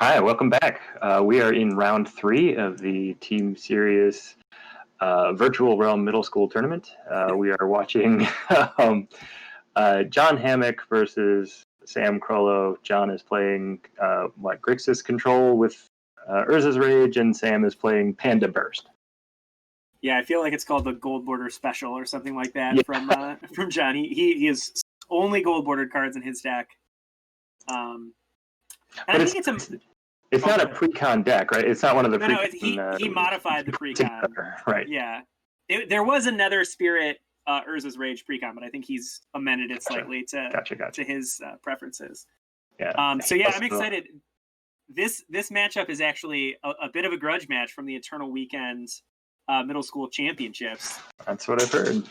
Hi, welcome back. We are in round 3 of the Team Serious Virtual Realm Middle School Tournament. We are watching John Hammock versus Sam Crollo. John is playing Grixis Control with Urza's Rage, and Sam is playing Panda Burst. Yeah, I feel like it's called the Gold Border Special or something like that from John. He has only gold bordered cards in his deck. And I think it's not a pre-con deck, right? It's not one of the pre-con. No, he modified the pre-con. Right. Yeah. There was another Spirit Urza's Rage pre-con, but I think he's amended it slightly to his preferences. Yeah. So yeah, I'm excited. This matchup is actually a bit of a grudge match from the Eternal Weekend Middle School Championships. That's what I've heard.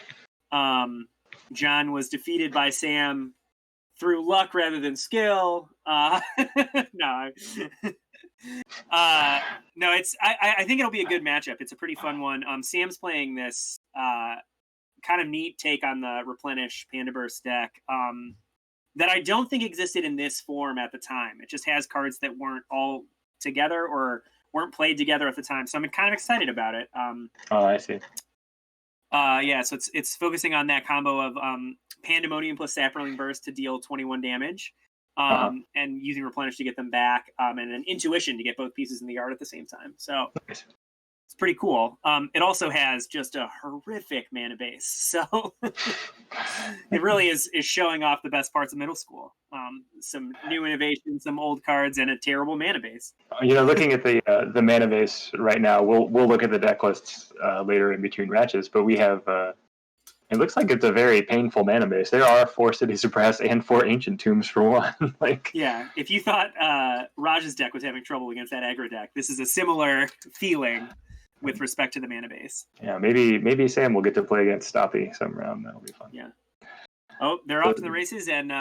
John was defeated by Sam through luck rather than skill. No, it's. I think it'll be a good matchup. It's a pretty fun one. Sam's playing this kind of neat take on the Replenish Panda Burst deck that I don't think existed in this form at the time. It just has cards that weren't all together or weren't played together at the time. So I'm kind of excited about it. I see. Yeah, so it's focusing on that combo of Pandemonium plus Saproling Burst to deal 21 damage, and using Replenish to get them back, and an Intuition to get both pieces in the yard at the same time. So it's pretty cool. It also has just a horrific mana base, so it really is showing off the best parts of middle school. Some new innovations, some old cards, and a terrible mana base. Looking at the mana base right now, we'll look at the deck lists later in between matches, but we have it looks like it's a very painful mana base. There are 4 Cities of Brass and 4 Ancient Tombs for one. Yeah, if you thought Raj's deck was having trouble against that aggro deck, this is a similar feeling with respect to the mana base. Yeah, maybe Sam will get to play against Stoppy some round. That'll be fun. Yeah. Oh, they're off to the races, and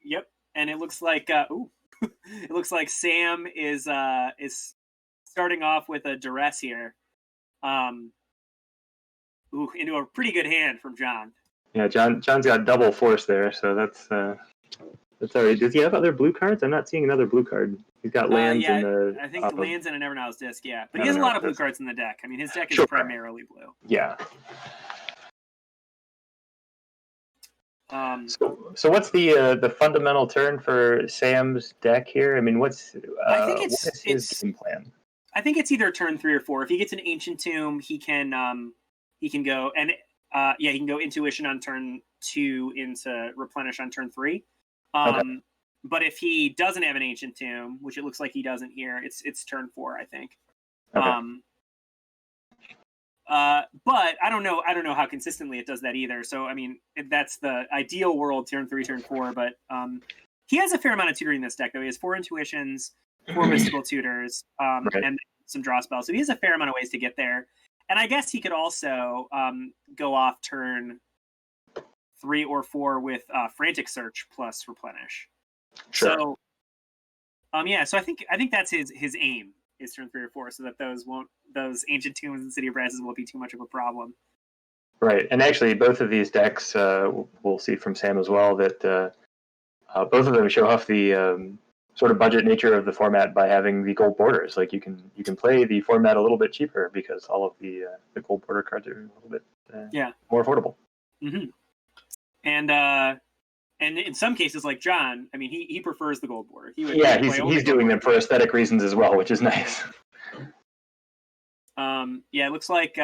yep. And it looks like it looks like Sam is starting off with a duress here. Into a pretty good hand from John. Yeah, John's got double force there, so that's all right. Does he have other blue cards? I'm not seeing another blue card. He's got lands in the. I think lands and a Nevernaus disc. Yeah, but he has a lot of blue cards in the deck. I mean, his deck is primarily blue. Yeah. So what's the fundamental turn for Sam's deck here? I mean, what is his game plan? I think it's either turn 3 or 4. If he gets an Ancient Tomb, he can go and he can go Intuition on turn 2 into Replenish on turn 3. Okay. But if he doesn't have an Ancient Tomb, which it looks like he doesn't here, it's turn 4, I think. Okay. But I don't know how consistently it does that either. So I mean, that's the ideal world, turn 3, turn 4. But he has a fair amount of tutoring in this deck, though. He has 4 Intuitions, 4 Mystical Tutors, and some draw spells. So he has a fair amount of ways to get there. And I guess he could also go off turn 3 or 4 with Frantic Search plus Replenish. Sure. So so I think that's his aim, is turn 3 or 4, so that those Ancient Tombs and City of Brasses won't be too much of a problem. Right, and actually both of these decks, we'll see from Sam as well, that both of them show off the sort of budget nature of the format by having the gold borders. Like you can play the format a little bit cheaper because all of the gold border cards are a little bit more affordable. Mm-hmm. And in some cases, like John, I mean, he prefers the gold border. He's doing them for aesthetic reasons as well, which is nice. It looks like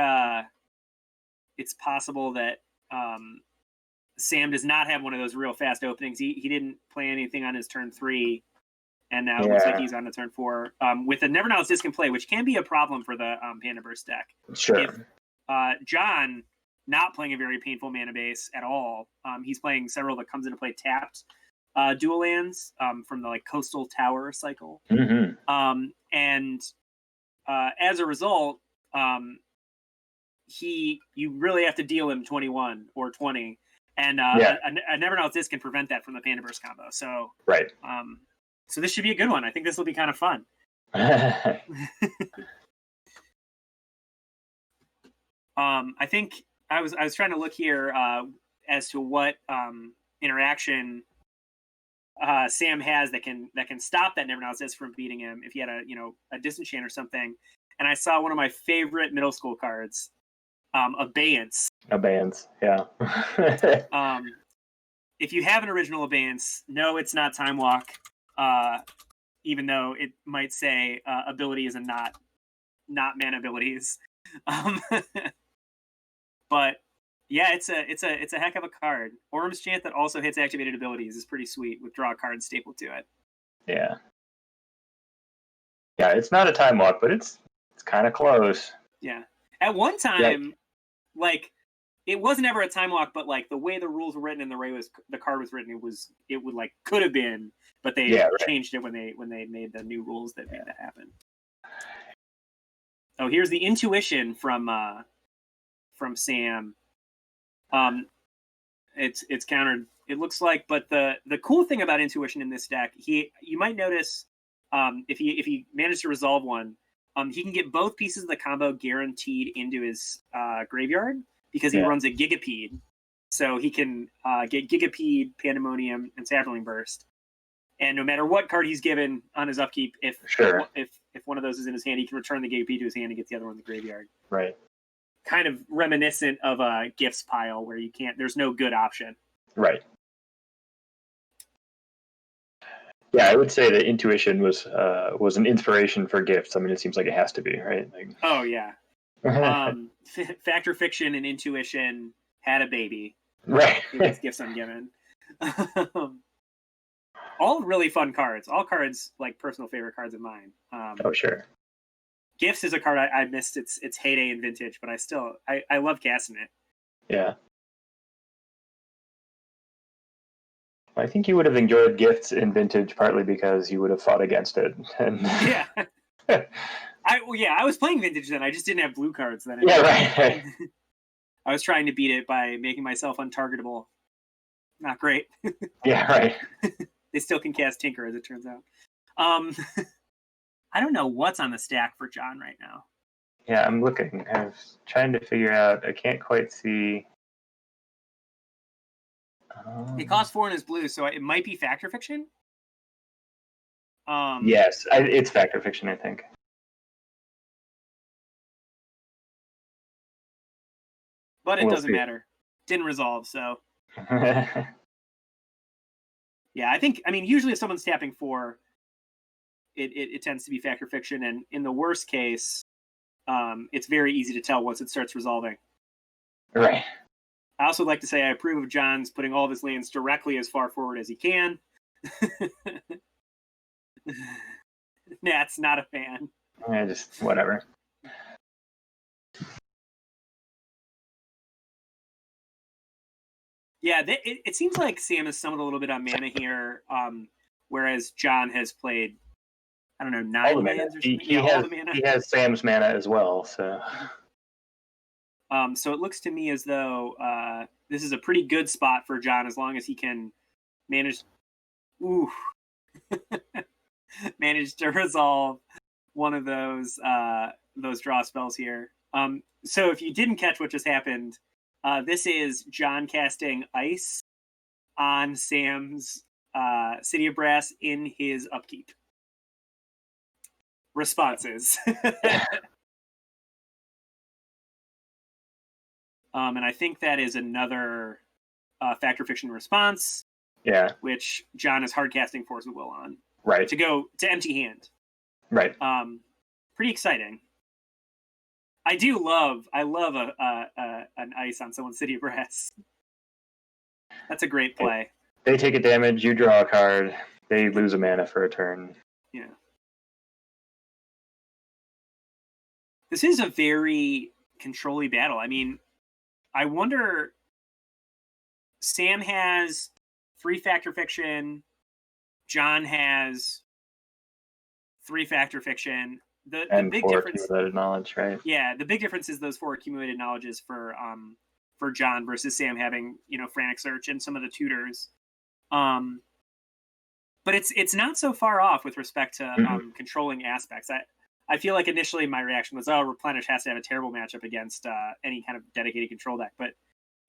it's possible that Sam does not have one of those real fast openings. He didn't play anything on his turn 3, and now it looks like he's on the turn 4 with a Nevernaus disc in play, which can be a problem for the Panda Burst deck. Sure. If John not playing a very painful mana base at all, he's playing several that comes into play tapped dual lands from the Coastal Tower cycle, and as a result, you really have to deal him 21 or 20, and a Nevernaus disc can prevent that from the Panda Burst combo. So right. So this should be a good one. I think this will be kind of fun. I think I was trying to look here as to what interaction Sam has that can stop that Never Not Exist from beating him if he had a disenchant or something. And I saw one of my favorite middle school cards, Abeyance. Abeyance, yeah. If you have an original Abeyance, no, it's not Time Walk, even though it might say abilities and not mana abilities. But yeah, it's a heck of a card. Orm's Chant that also hits activated abilities is pretty sweet with draw cards stapled to it. Yeah. Yeah, it's not a Time Walk, but it's kind of close. Yeah. At one time, like, it wasn't ever a Time Walk, but like the way the rules were written and the way the card was written, it would like could have been, but they changed it when they made the new rules that made that happen. Oh, here's the Intuition from Sam. It's countered. It looks like, but the cool thing about Intuition in this deck, you might notice, if he managed to resolve one, he can get both pieces of the combo guaranteed into his graveyard because he runs a Gigapede, so he can get Gigapede, Pandemonium, and Sapling Burst. And no matter what card he's given on his upkeep, if one of those is in his hand, he can return the Gigapede to his hand and get the other one in the graveyard. Right. Kind of reminiscent of a gifts pile where there's no good option. Right. Yeah, I would say that Intuition was an inspiration for gifts. I mean, it seems like it has to be, right? Like... Oh yeah. Factor Fiction and Intuition had a baby. Right. It's Gifts Ungiven. All really fun cards. All cards like personal favorite cards of mine. Oh sure. Gifts is a card I missed its heyday in Vintage, but I love casting it. Yeah. I think you would have enjoyed Gifts in Vintage partly because you would have fought against it. And... Yeah. I was playing Vintage then. I just didn't have blue cards then. Yeah, right. I was trying to beat it by making myself untargetable. Not great. Yeah, right. They still can cast Tinker, as it turns out. I don't know what's on the stack for John right now. Yeah, I'm looking. I was trying to figure out. I can't quite see. It costs 4 and is blue, so it might be Factor Fiction. Yes, it's Factor Fiction, I think. But it doesn't matter. Didn't resolve, so. Yeah, I mean, usually if someone's tapping 4, it tends to be Factor Fiction, and in the worst case, it's very easy to tell once it starts resolving. Right. I also like to say I approve of John's putting all of his lands directly as far forward as he can. Nat's not a fan. Yeah, just whatever. Yeah, it seems like Sam has summoned a little bit on mana here, whereas John has played, I don't know, 9 lands or something. He has Sam's mana as well, so... So it looks to me as though this is a pretty good spot for John as long as he can manage manage to resolve one of those draw spells here. So if you didn't catch what just happened, this is John casting Ice on Sam's City of Brass in his upkeep. Responses. And I think that is another Factor Fiction response. Yeah. Which John is hard casting Force of Will on. Right. To go to empty hand. Right. Pretty exciting. I love an Ice on someone's City of Brass. That's a great play. They take a damage, you draw a card, they lose a mana for a turn. Yeah. This is a very control-y battle. I mean, I wonder, Sam has 3 Factor Fiction, John has 3 Factor Fiction. The big 4 difference, accumulated knowledge, right? Yeah, the big difference is those 4 accumulated knowledges for John versus Sam having, Frantic Search and some of the tutors. But it's not so far off with respect to controlling aspects. I feel like initially my reaction was, Replenish has to have a terrible matchup against any kind of dedicated control deck, but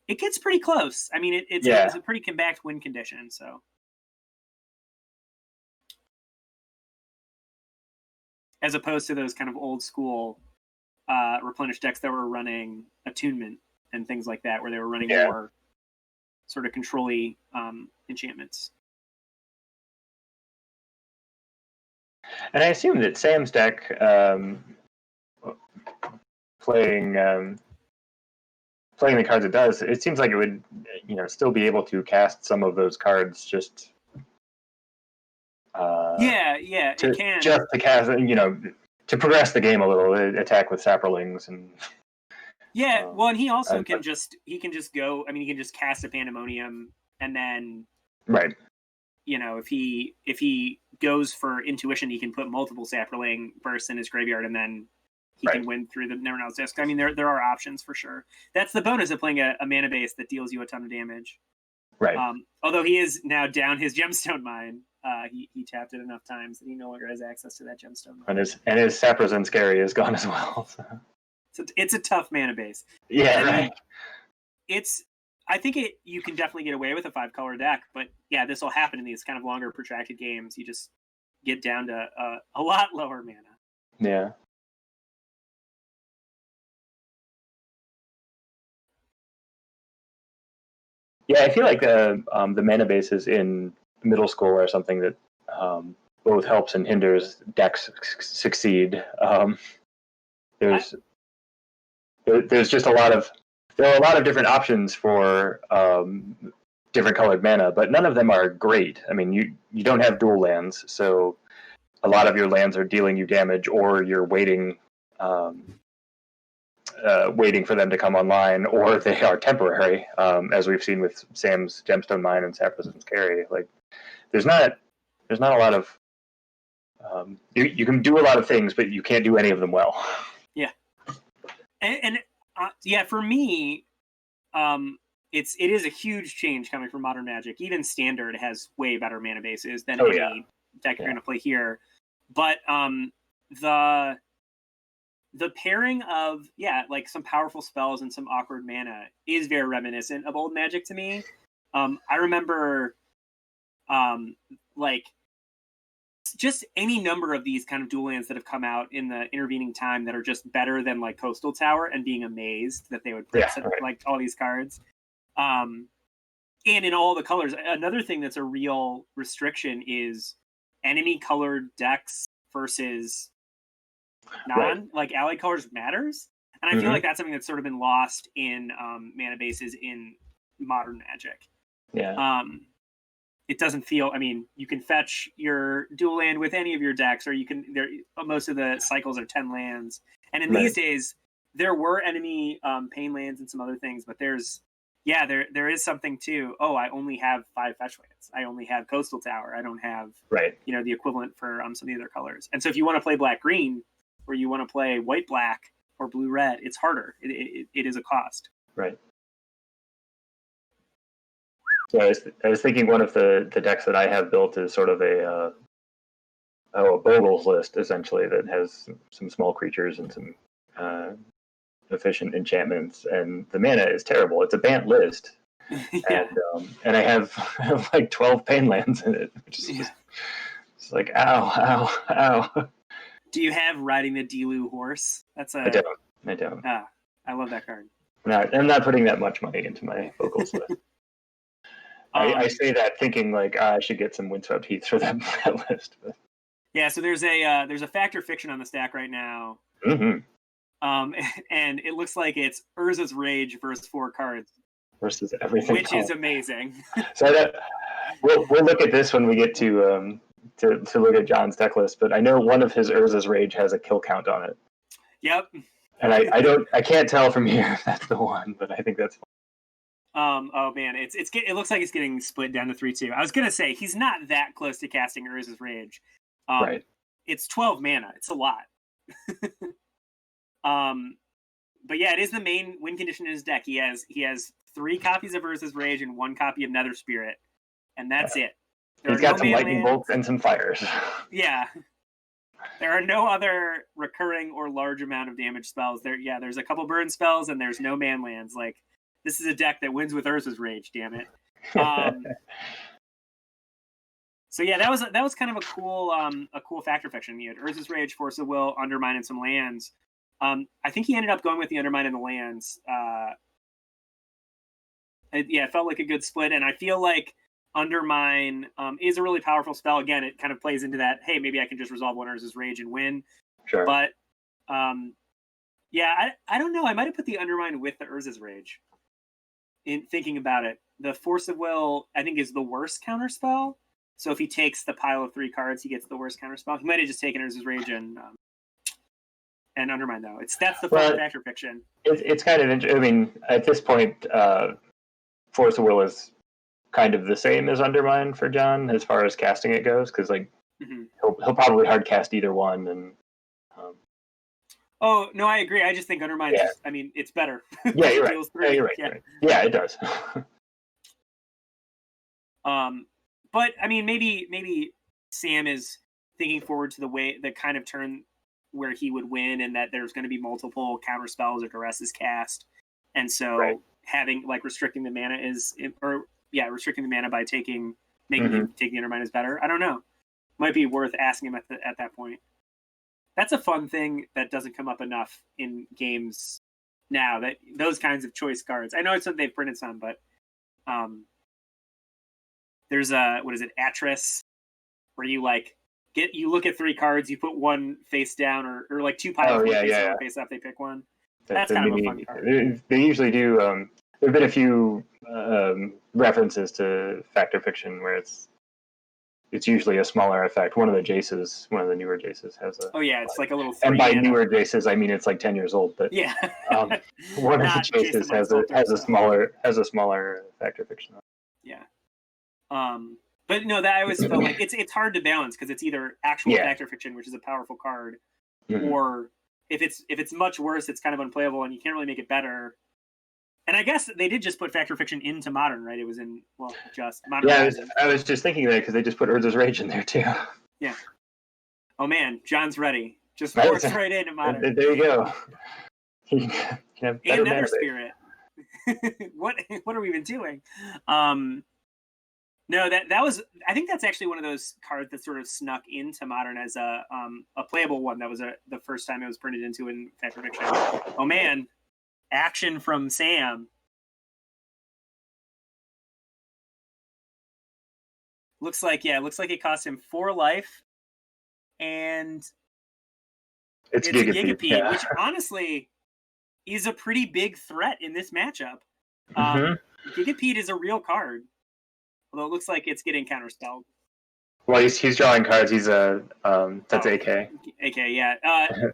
it gets pretty close. I mean, it's a pretty compact win condition. So as opposed to those kind of old school Replenish decks that were running attunement and things like that, where they were running more sort of control-y enchantments. And I assume that Sam's deck, playing the cards it does, it seems like it would, still be able to cast some of those cards just. It can. Just to cast, to progress the game a little, attack with Saprolings and. Yeah, well, and he also can just go. I mean, he can just cast a Pandemonium, and then right. If he goes for intuition, he can put multiple Saproling bursts in his graveyard, and then he can win through the Never Know's Disc. I mean, there are options for sure. That's the bonus of playing a mana base that deals you a ton of damage. Right. Although he is now down his Gemstone Mine. He tapped it enough times that he no longer has access to that Gemstone Mine. And his Saprozen Scary is gone as well. So it's a tough mana base. Yeah, right. I think you can definitely get away with a 5-color deck, but yeah, this will happen in these kind of longer, protracted games. You just get down to a lot lower mana. Yeah. Yeah, I feel like the mana bases in middle school are something that both helps and hinders decks succeed. There's just there are a lot of different options for different colored mana, but none of them are great. I mean, you don't have dual lands, so a lot of your lands are dealing you damage, or you're waiting for them to come online, or they are temporary, as we've seen with Sam's Gemstone Mine and Saprozen's Carry. Like, there's not a lot of you can do a lot of things, but you can't do any of them well. Yeah, and for me, it is a huge change coming from Modern Magic. Even Standard has way better mana bases than any deck you're going to play here. But the pairing of like some powerful spells and some awkward mana is very reminiscent of old Magic to me. I remember like just any number of these kind of dual lands that have come out in the intervening time that are just better than like Coastal Tower, and being amazed that they would print like all these cards. And in all the colors. Another thing that's a real restriction is enemy colored decks versus like allied colors matters. And I feel like that's something that's sort of been lost in mana bases in Modern Magic. Yeah. It doesn't feel. I mean, you can fetch your dual land with any of your decks, or you can. Most of the cycles are 10 lands, and in these days there were enemy pain lands and some other things, but there is something to. Oh, I only have 5 fetch lands. I only have Coastal Tower. I don't have the equivalent for some of the other colors. And so if you want to play black green, or you want to play white black or blue red, it's harder. It is a cost. Right. So I was thinking one of the decks that I have built is sort of a Bogle's list, essentially, that has some small creatures and some efficient enchantments, and the mana is terrible. It's a Bant list, and I have like 12 pain lands in it, which is just it's like ow. Do you have Riding the Delu Horse? I don't. I love that card. No, I'm not putting that much money into my Bogle's list. I say that thinking like I should get some Windswept Heath for that list. But. Yeah, so there's a Factor Fiction on the stack right now. Mm-hmm. And it looks like it's Urza's Rage versus 4 cards. Versus everything. Which is amazing. So we'll look at this when we get to look at John's deck list, but I know one of his Urza's Rage has a kill count on it. Yep. And I can't tell from here if that's the one, but I think that's fine. Oh man, it looks like it's getting split down to 3/2. I was gonna say he's not that close to casting Urza's Rage. Right. It's 12 mana. It's a lot. But yeah, it is the main win condition in his deck. He has 3 copies of Urza's Rage and 1 copy of Nether Spirit, and that's it. He's got some lightning bolts and some fires. Yeah. There are no other recurring or large amount of damage spells. There's a couple burn spells, and there's no man lands. Like, this is a deck that wins with Urza's Rage, damn it. So yeah, that was kind of a cool factor fiction. You had Urza's Rage, Force of Will, Undermine, and some lands. I think he ended up going with the Undermine and the lands. It felt like a good split, and I feel like Undermine is a really powerful spell. Again, it kind of plays into that, hey, maybe I can just resolve one Urza's Rage and win. Sure. But yeah, I don't know. I might have put the Undermine with the Urza's Rage. In thinking about it, the Force of Will, I think, is the worst counterspell. So if he takes the pile of 3 cards, he gets the worst counterspell. He might have just taken Urza's Rage and Undermine, though. That's the fun factor fiction. It's kind of interesting. I mean, at this point, Force of Will is kind of the same as Undermine for John as far as casting it goes, because like he'll probably hard cast either one. And oh no, I agree. I just think Undermine. I mean, it's better. Yeah, you're right. Yeah, you're right. Yeah. Yeah, it does. But I mean, maybe Sam is thinking forward to the kind of turn where he would win, and that there's going to be multiple counter spells or duresses cast, and so having like restricting the mana restricting the mana by taking him taking the Undermine is better. I don't know. Might be worth asking him at that point. That's a fun thing that doesn't come up enough in games now. That those kinds of choice cards. I know it's something they've printed some, but there's Atris, where you look at 3 cards, you put one face down or like 2 piles, face up, they pick one. That's kind of a fun card. They usually do. There have been a few references to factor fiction where it's usually a smaller effect. One of the newer Jaces has a. Oh yeah, it's like a little. And by newer Jaces, I mean it's like 10 years old. But yeah, one of the Jaces has a smaller factor fiction. Yeah. But no, that I always felt like it's hard to balance because it's either actual factor fiction, which is a powerful card, or if it's much worse, it's kind of unplayable and you can't really make it better. And I guess they did just put factor fiction into Modern, right? It was in just Modern. Yeah, I was just thinking that because they just put Urza's Rage in there too. Yeah. Oh man, John's ready. Just force right into Modern. There you go. And Nether Spirit. What are we even doing? No, that was. I think that's actually one of those cards that sort of snuck into Modern as a playable one. That was the first time it was printed into in Factor Fiction. Oh man, action from Sam. Looks like it cost him 4 life, and it's Gigapede, which honestly is a pretty big threat in this matchup. Gigapede is a real card. Although it looks like it's getting counterspelled. Well, he's drawing cards. He's that's AK. AK, yeah.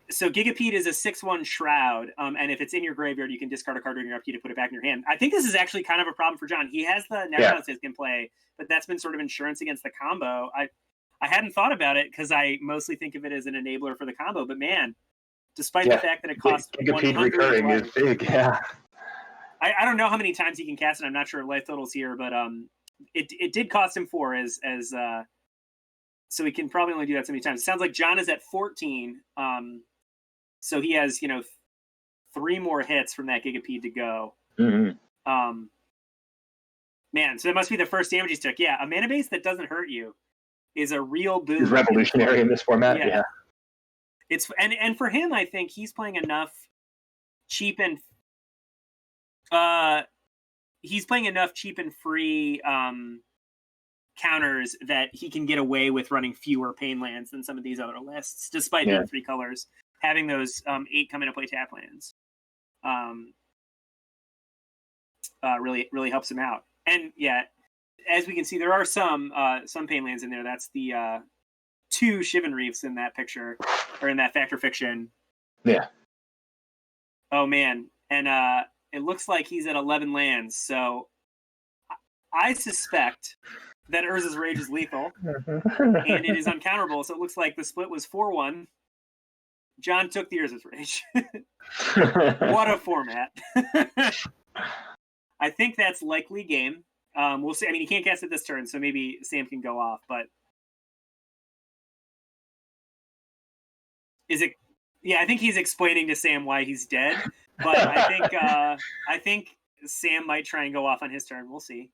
So Gigapede is a 6/1 Shroud, and if it's in your graveyard, you can discard a card during your upkeep to put it back in your hand. I think this is actually kind of a problem for John. He has the Necromancer in play, but that's been sort of insurance against the combo. I hadn't thought about it because I mostly think of it as an enabler for the combo, but man, despite the fact that it costs Gigapede recurring is big, yeah. I don't know how many times he can cast it. I'm not sure of life totals here, but it did cost him 4 as so he can probably only do that so many times. It sounds like John is at 14, so he has 3 more hits from that Gigapede to go. Man, so that must be the first damage he's took. Yeah, a mana base that doesn't hurt you is a real boon. He's revolutionary in this format. Yeah. It's and for him, I think he's playing enough cheap and free counters that he can get away with running fewer pain lands than some of these other lists, despite being 3 colors. Having those 8 come into play tap lands really helps him out. And as we can see, there are some pain lands in there. That's the 2 Shivan Reefs in that picture, or in that Factor Fiction. Yeah. Oh man, and it looks like he's at 11 lands, so I suspect that Urza's Rage is lethal, and it is uncounterable, so it looks like the split was 4-1. John took the Urza's Rage. What a format. I think that's likely game. We'll see. I mean, he can't cast it this turn, so maybe Sam can go off, but is it... Yeah, I think he's explaining to Sam why he's dead, but I think Sam might try and go off on his turn. We'll see.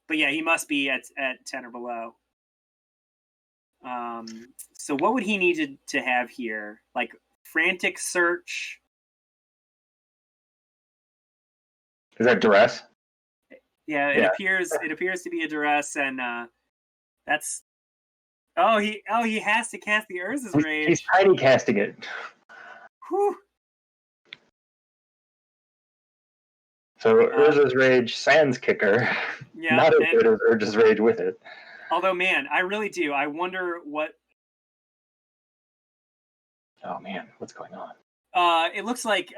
But yeah, he must be at 10 or below. So what would he need to have here? Like frantic search. Is that duress? Yeah, it appears to be a duress, and that's he has to cast the Urza's Rage. He's tiny casting it. Whew. So Urza's Rage sans kicker. Yeah, not as good as Urza's Rage with it. Although, man, I really do. I wonder what. Oh man, what's going on? It looks like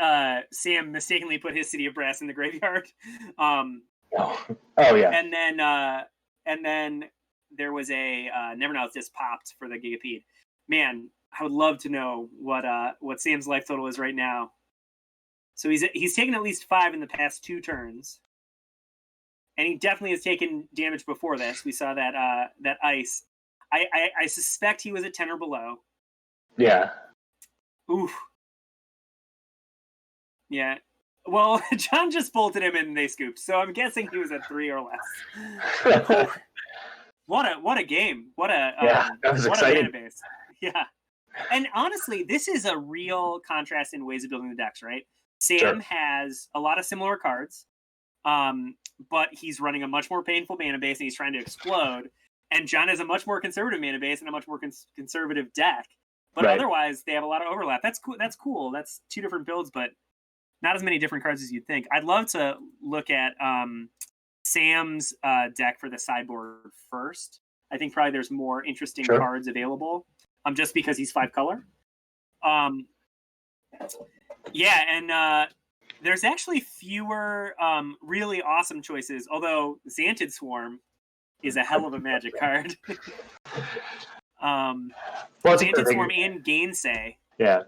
Sam mistakenly put his City of Brass in the graveyard. Oh yeah. And then there was a Never Now just popped for the Gigapede. Man, I would love to know what Sam's life total is right now. So he's taken at least 5 in the past 2 turns, and he definitely has taken damage before this. We saw that ice. I suspect he was at 10 or below. Yeah. Oof. Yeah. Well, John just bolted him and they scooped, so I'm guessing he was at 3 or less. What a game! That was exciting. A mana base. Yeah. And honestly, this is a real contrast in ways of building the decks, right? Sam has a lot of similar cards, but he's running a much more painful mana base and he's trying to explode. And John has a much more conservative mana base and a much more conservative deck. But otherwise, they have a lot of overlap. That's cool. That's 2 different builds, but not as many different cards as you'd think. I'd love to look at Sam's deck for the sideboard first. I think probably there's more interesting cards available, just because he's 5 color. Yeah, and there's actually fewer really awesome choices, although Xanted Swarm is a hell of a Magic card. Xanted Swarm and Gainsay. Yeah.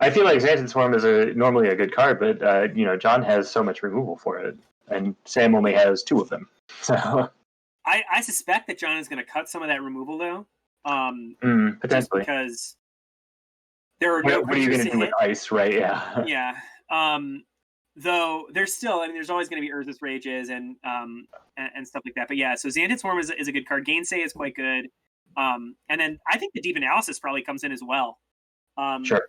I feel like Xanted Swarm is normally a good card, but John has so much removal for it, and Sam only has 2 of them. So I suspect that John is going to cut some of that removal, though. Potentially. Just because there are what are you going to do with ice, right? Yeah. Yeah. Though there's still, there's always going to be Urza's Rages and stuff like that. But yeah, so Xanted Swarm is a good card. Gainsay is quite good. And then I think the Deep Analysis probably comes in as well. Sure.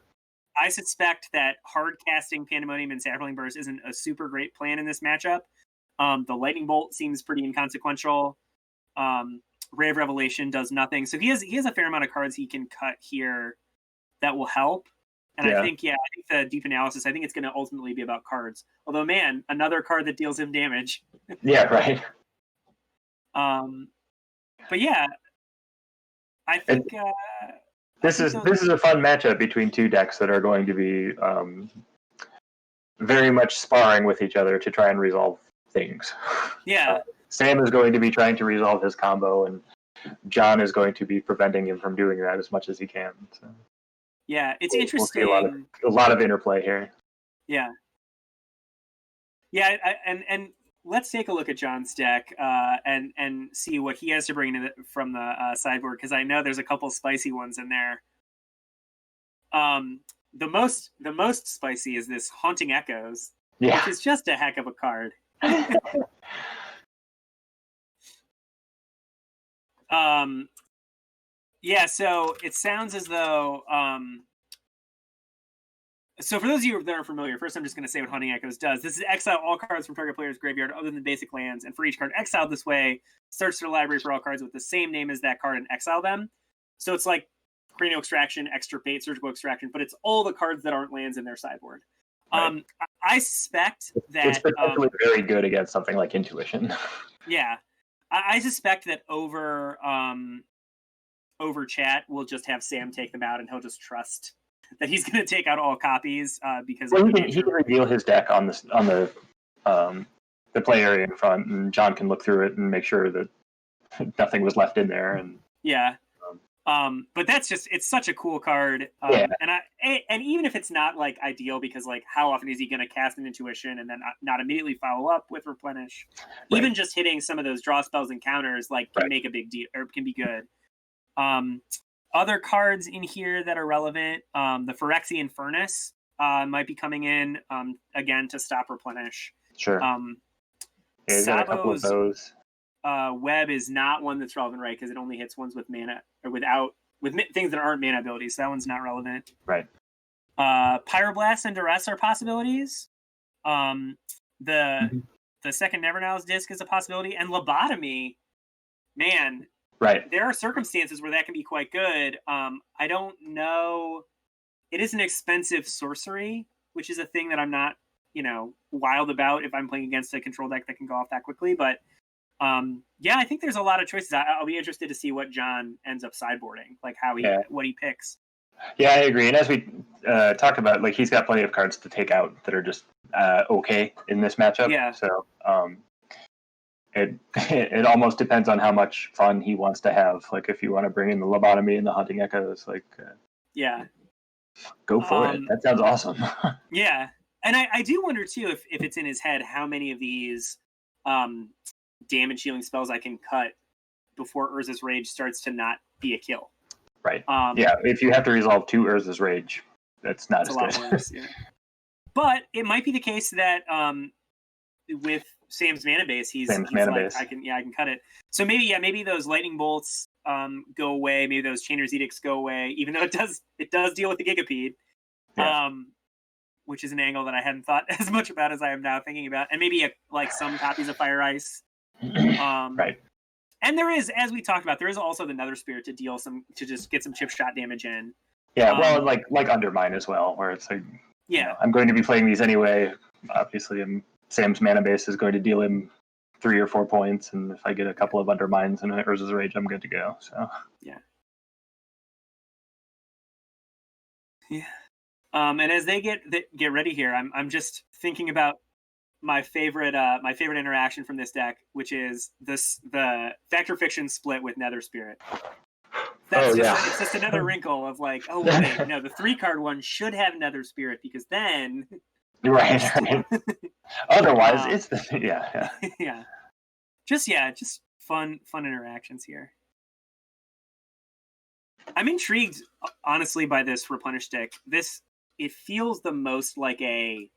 I suspect that hard casting Pandemonium and Sapperling Burst isn't a super great plan in this matchup. The Lightning Bolt seems pretty inconsequential. Ray of Revelation does nothing. So he has a fair amount of cards he can cut here that will help. And I think the Deep Analysis, I think it's going to ultimately be about cards. Although, man, another card that deals him damage. Yeah, right. But yeah, I think this is a fun matchup between 2 decks that are going to be very much sparring with each other to try and resolve things. Yeah. Sam is going to be trying to resolve his combo, and John is going to be preventing him from doing that as much as he can. So. Yeah, it's interesting. We'll see a lot of interplay here. Yeah. Yeah, and let's take a look at John's deck and see what he has to bring from the sideboard, because I know there's a couple spicy ones in there. The most spicy is this Haunting Echoes, which is just a heck of a card. Yeah, so it sounds as though so for those of you that aren't familiar, first I'm just going to say what Haunting Echoes does. This is exile all cards from target player's graveyard other than basic lands, and for each card exiled this way, search their library for all cards with the same name as that card and exile them. So it's like Cranial Extraction, Extirpate, Surgical Extraction, but it's all the cards that aren't lands in their sideboard. Right. I suspect that it's potentially very good against something like Intuition. Yeah, I suspect that over chat we'll just have Sam take them out, and he'll just trust that he's going to take out all copies because he can reveal his deck on the play area in front, and John can look through it and make sure that nothing was left in there. And but that's just, it's such a cool card. And even if it's not like ideal, because like how often is he going to cast an Intuition and then not immediately follow up with Replenish? Right. Even just hitting some of those draw spells and counters can make a big deal, or can be good. Other cards in here that are relevant, the Phyrexian Furnace might be coming in again to stop Replenish. Sure. There's a couple of those. Web is not one that's relevant, right? Because it only hits ones with mana or without with things that aren't mana abilities. So that one's not relevant. Right. Pyroblast and Duress are possibilities. The second Never Now's disc is a possibility, and Lobotomy, man, right. There are circumstances where that can be quite good. I don't know. It is an expensive sorcery, which is a thing that I'm not, wild about if I'm playing against a control deck that can go off that quickly. But yeah, I think there's a lot of choices. I'll be interested to see what John ends up sideboarding, like what he picks. Yeah, I agree. And as we talked about, like he's got plenty of cards to take out that are just okay in this matchup. Yeah. So it almost depends on how much fun he wants to have. Like if you want to bring in the Lobotomy and the Hunting Echoes, like yeah, go for it. That sounds awesome. Yeah, and I do wonder too if it's in his head how many of these damage healing spells I can cut before Urza's Rage starts to not be a kill. Right. Yeah, if you have to resolve 2 Urza's Rage, that's not as good. Worse, yeah. But it might be the case that with Sam's mana base, he's like, I can cut it. So maybe those lightning bolts go away. Maybe those Chainer's Edicts go away, even though it does deal with the Gigapede, which is an angle that I hadn't thought as much about as I am now thinking about. And maybe some copies of Fire Ice. Right. And there is, as we talked about, there is also the Nether Spirit to just get some chip shot damage in. Yeah, well, like Undermine as well, where it's like, I'm going to be playing these anyway. Obviously, Sam's mana base is going to deal him 3 or 4 points, and if I get a couple of Undermines and Urza's Rage, I'm good to go. So yeah. And as they get ready here, I'm just thinking about my favorite interaction from this deck, which is the Factor Fiction split with Nether Spirit. It's just another wrinkle of like, oh wait, no, the 3-card one should have Nether Spirit because then right. Otherwise, it's yeah. Just fun interactions here. I'm intrigued, honestly, by this Replenish deck. It feels the most like a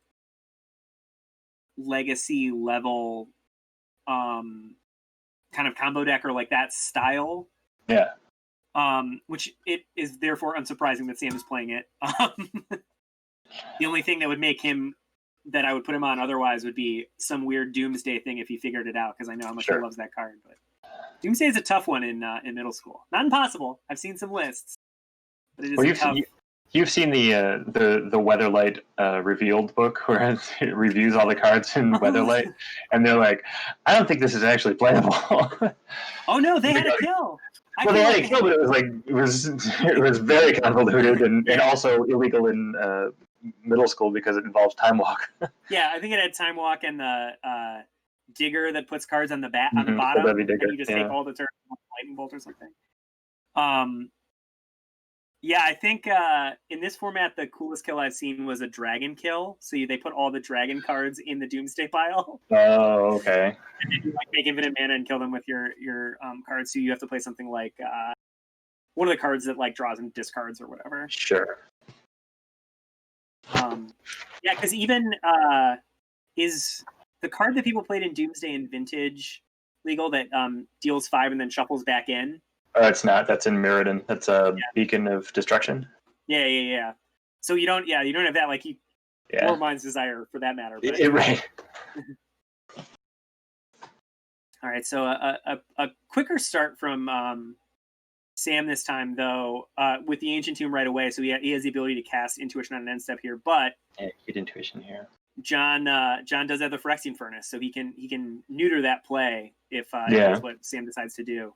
legacy level kind of combo deck or like that style. Yeah. Which it is therefore unsurprising that Sam is playing it. The only thing that would make that I would put him on otherwise would be some weird Doomsday thing if he figured it out, because I know how much he loves that card. But Doomsday is a tough one in middle school. Not impossible. I've seen some lists, but it is tough. You've seen the Weatherlight Revealed book where it reviews all the cards in Weatherlight, and they're like, I don't think this is actually playable. Oh no, they had a kill. Well, they had a kill, but it was very convoluted and also illegal in middle school because it involves Time Walk. Yeah, I think it had Time Walk and the Digger that puts cards on the on the bottom, the and you just take all the turns with Lightning Bolt or something. Yeah, I think in this format, the coolest kill I've seen was a dragon kill. So they put all the dragon cards in the Doomsday pile. Oh, okay. And then you make infinite mana and kill them with your cards. So you have to play something like one of the cards that draws and discards or whatever. Sure. Yeah, because even is the card that people played in Doomsday and Vintage legal that deals 5 and then shuffles back in. It's not. That's in Mirrodin. That's a Beacon of Destruction. Yeah. So you don't have that or Mind's Desire for that matter. But... Right. All right. So a quicker start from Sam this time, though, with the Ancient Tomb right away. So he has the ability to cast Intuition on an end step here, but get Intuition here. John does have the Phyrexian Furnace, so he can neuter that play if that's what Sam decides to do.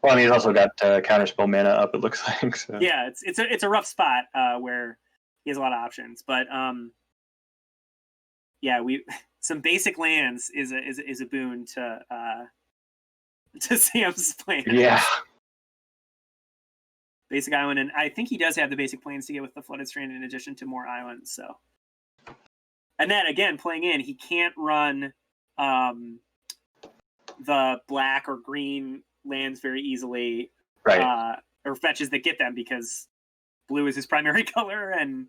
Well, and he's also got counterspell mana up, it looks like. So. Yeah, it's a rough spot where he has a lot of options, but some basic lands is a boon to Sam's plan. Yeah. Basic island, and I think he does have the basic planes to get with the Flooded Strand in addition to more islands. So, and then again, playing in, he can't run the black or green lands very easily, right? Or fetches that get them because blue is his primary color, and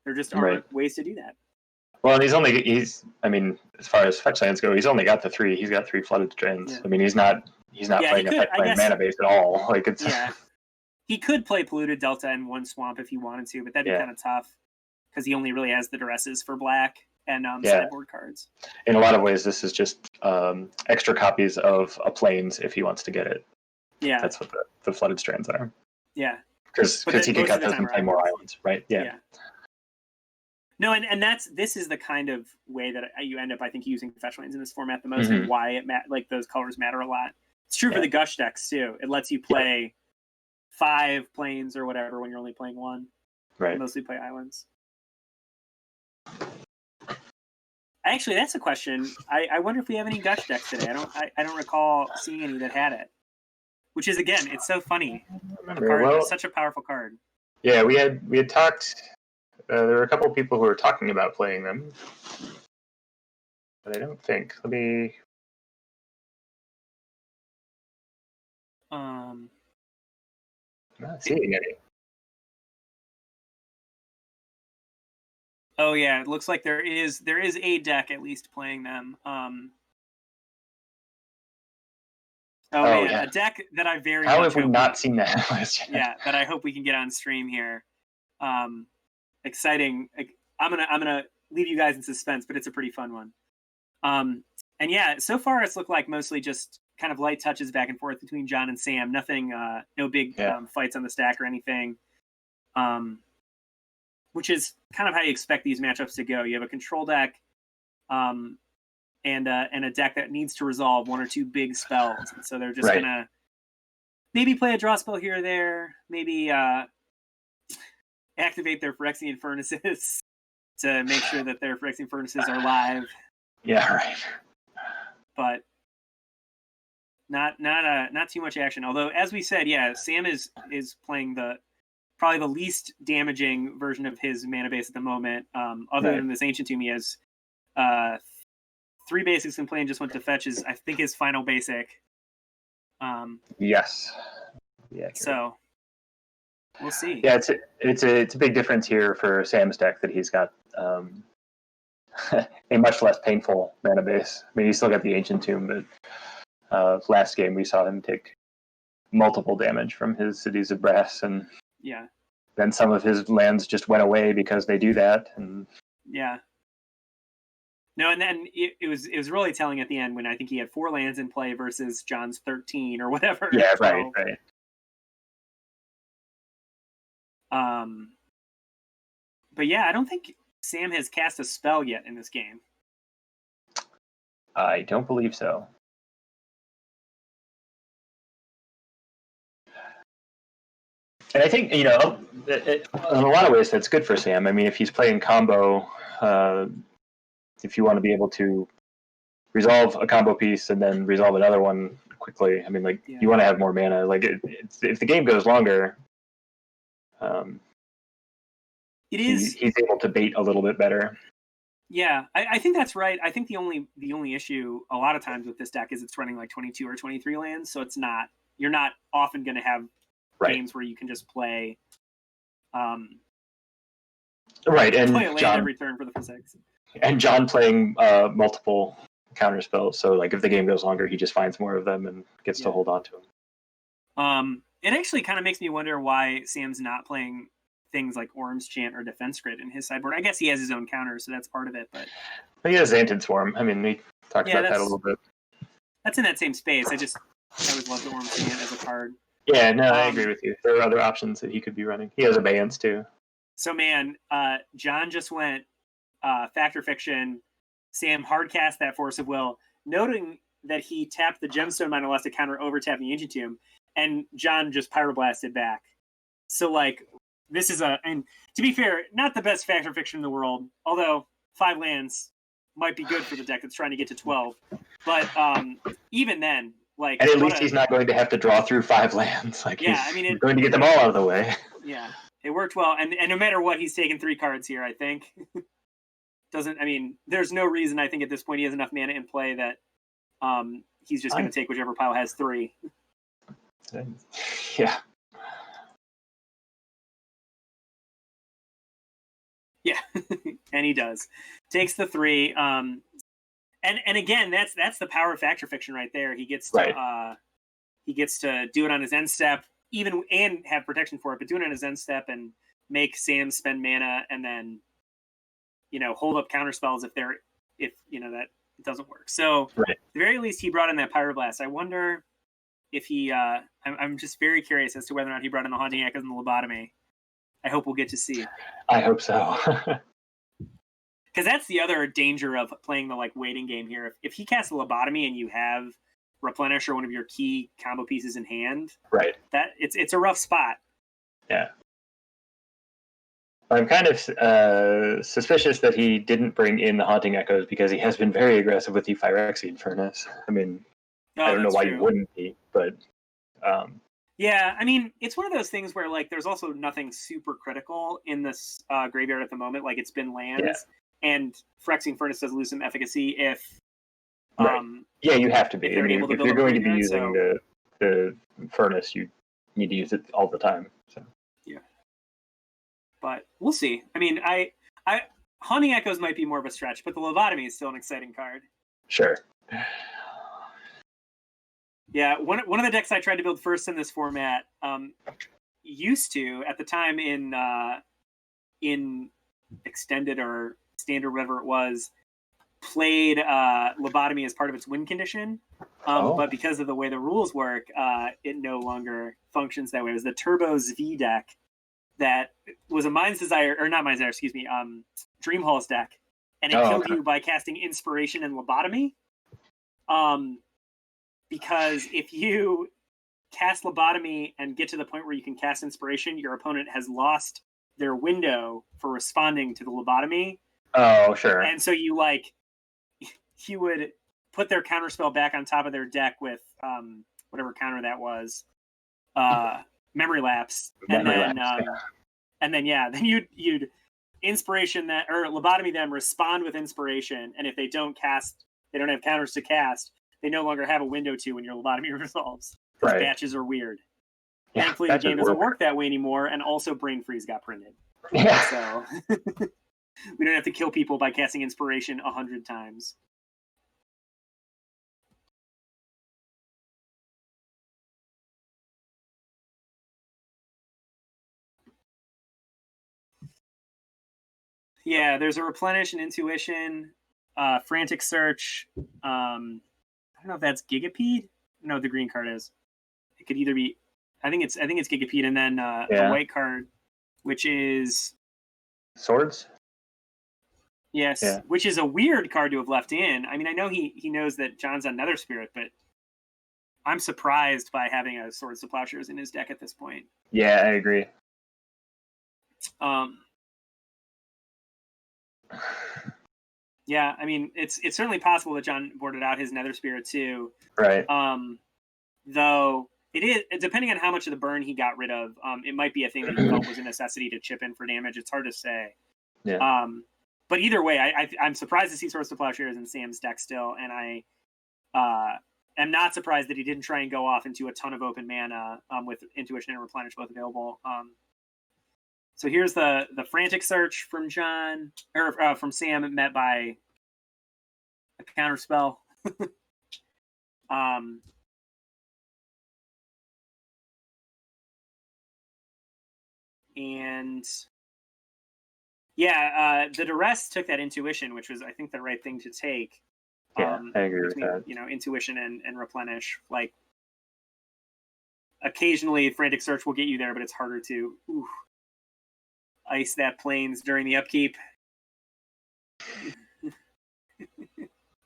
there just aren't ways to do that. Well, and I mean, as far as fetch lands go, he's only got the 3. He's got 3 Flooded Strands. Yeah. I mean, he's not playing a fetch land mana base at all. It's He could play Polluted Delta and one Swamp if he wanted to, but that'd be kind of tough because he only really has the Duresses for black and sideboard cards. In a lot of ways, this is just extra copies of a Plains if he wants to get it. Yeah. That's what the Flooded Strands are. Yeah. Because he can cut those and play more islands, right? Yeah. No, and this is the kind of way that you end up, I think, using fetch lands in this format the most, and why like those colors matter a lot. It's true for the Gush decks too. It lets you play 5 planes or whatever when you're only playing 1. Right. Mostly play islands. Actually, that's a question. I wonder if we have any Gush decks today. I don't recall seeing any that had it. Which is, again, it's so funny. It's such a powerful card. Yeah, we had talked. There were a couple of people who were talking about playing them, but I don't think. Let me. I'm not seeing any. Oh yeah, it looks like there is a deck at least playing them. A deck that I very How much have we not seen that list? Yeah, that I hope we can get on stream here. Exciting. I'm gonna leave you guys in suspense, but it's a pretty fun one. And yeah, so far it's looked like mostly just kind of light touches back and forth between John and Sam. Nothing, no big fights on the stack or anything. Which is kind of how you expect these matchups to go. You have a control deck, and a deck that needs to resolve 1 or 2 big spells. And so they're just gonna maybe play a draw spell here or there, maybe activate their Phyrexian Furnaces to make sure that their Phyrexian Furnaces are live. Yeah, right. But not too much action. Although, as we said, Sam is playing probably the least damaging version of his mana base at the moment. Other than this Ancient Tomb, he has 3 basics and playing just went to fetch is, I think, his final basic. Yes. Yeah. So we'll see. Yeah, it's a big difference here for Sam's deck that he's got a much less painful mana base. I mean, he's still got the Ancient Tomb, but last game we saw him take multiple damage from his Cities of Brass, and then some of his lands just went away because they do that. And no, and then it was really telling at the end when I think he had 4 lands in play versus John's 13 or whatever. Yeah, so, right. But yeah, I don't think Sam has cast a spell yet in this game. I don't believe so. And I think, in a lot of ways, that's good for Sam. I mean, if he's playing combo, if you want to be able to resolve a combo piece and then resolve another one quickly, I mean, you want to have more mana. If the game goes longer, he's able to bait a little bit better. Yeah, I think that's right. I think the only issue a lot of times with this deck is it's running like 22 or 23 lands, so you're not often going to have games where you can just play and play a land every turn for the physics. And John playing multiple counter spells, so if the game goes longer, he just finds more of them and gets to hold on to them. It actually kind of makes me wonder why Sam's not playing things like Orm's Chant or Defense Grid in his sideboard. I guess he has his own counters, so that's part of it. But he has Xantid Swarm. I mean, we talked about that a little bit. That's in that same space. I always loved Orm's Chant as a card. Yeah, no, I agree with you. There are other options that he could be running. He has Abeyance too. So, man, John just went Fact or Fiction. Sam hardcast that Force of Will, noting that he tapped the Gemstone Mine Molesta counter over tapping the Ancient Tomb, and John just Pyroblasted back. So, this is and to be fair, not the best Fact or Fiction in the world, although 5 lands might be good for the deck that's trying to get to 12. But even then, and at least he's not going to have to draw through 5 lands. He's going to get them all out of the way. Yeah, it worked well, and no matter what, he's taken 3 cards here. I think there's no reason. I think at this point he has enough mana in play that he's just going to take whichever pile has 3. Yeah. Yeah, and he does. Takes the 3. And again, that's the power of Fact or Fiction right there. He gets to do it on his end step, and have protection for it, but doing it as end step and make Sam spend mana and then, hold up counter spells if that it doesn't work. So Right. at the very least, he brought in that Pyroblast. I wonder if he. I'm just very curious as to whether or not he brought in the Haunting Echoes and the Lobotomy. I hope we'll get to see. I hope so. Because that's the other danger of playing the waiting game here. If he casts a Lobotomy and you have Replenish or one of your key combo pieces in hand, right? That it's a rough spot. Yeah. I'm kind of suspicious that he didn't bring in the Haunting Echoes because he has been very aggressive with the Phyrexian Furnace. I mean, I don't know why you wouldn't be, but yeah, I mean, it's one of those things where there's also nothing super critical in this graveyard at the moment. It's been lands, and Phyrexian Furnace does lose some efficacy if. Right. Yeah, you have to be. If, if you're going to be using the Furnace, you need to use it all the time. So. Yeah. But we'll see. I mean, I Haunting Echoes might be more of a stretch, but the Lobotomy is still an exciting card. Sure. Yeah, one of the decks I tried to build first in this format used to, at the time in extended or standard, whatever it was, played Lobotomy as part of its win condition. But because of the way the rules work, it no longer functions that way. It was the Turbo's V deck that was a Mind's Desire, or not Mind's Desire, excuse me, Dreamhall's deck. And it killed you by casting Inspiration and Lobotomy. Because if you cast Lobotomy and get to the point where you can cast Inspiration, your opponent has lost their window for responding to the Lobotomy. Oh, sure. And so you would put their counterspell back on top of their deck with whatever counter that was, Memory Lapse, and then you'd Inspiration that, or Lobotomy them, respond with Inspiration, and if they don't have counters to cast, they no longer have a window to when your Lobotomy resolves. Because batches are weird. Yeah, thankfully, the game doesn't work that way anymore, and also Brain Freeze got printed. Yeah. So we don't have to kill people by casting Inspiration 100 times. Yeah, there's a Replenish and Intuition, Frantic Search. I don't know if that's Gigapede. No, the green card is. It could either be. I think it's Gigapede, and then the white card, which is Swords. Yes, which is a weird card to have left in. I mean, I know he knows that John's on Nether Spirit, but I'm surprised by having a Swords to Plowshares in his deck at this point. Yeah, I agree. Yeah, I mean, it's certainly possible that John boarded out his Nether Spirit too. Right. Though it is, depending on how much of the burn he got rid of, it might be a thing that he felt was a necessity to chip in for damage. It's hard to say. Yeah. But either way, I'm surprised to see Swords to Plowshares in Sam's deck still, and I am not surprised that he didn't try and go off into a ton of open mana with Intuition and Replenish both available. So here's the Frantic Search from John, or from Sam, met by a counterspell. And yeah, the Duress took that Intuition, which was, I think, the right thing to take. Yeah, I agree with that. Intuition and Replenish. Like, occasionally, Frantic Search will get you there, but it's harder to ice that Plains during the upkeep.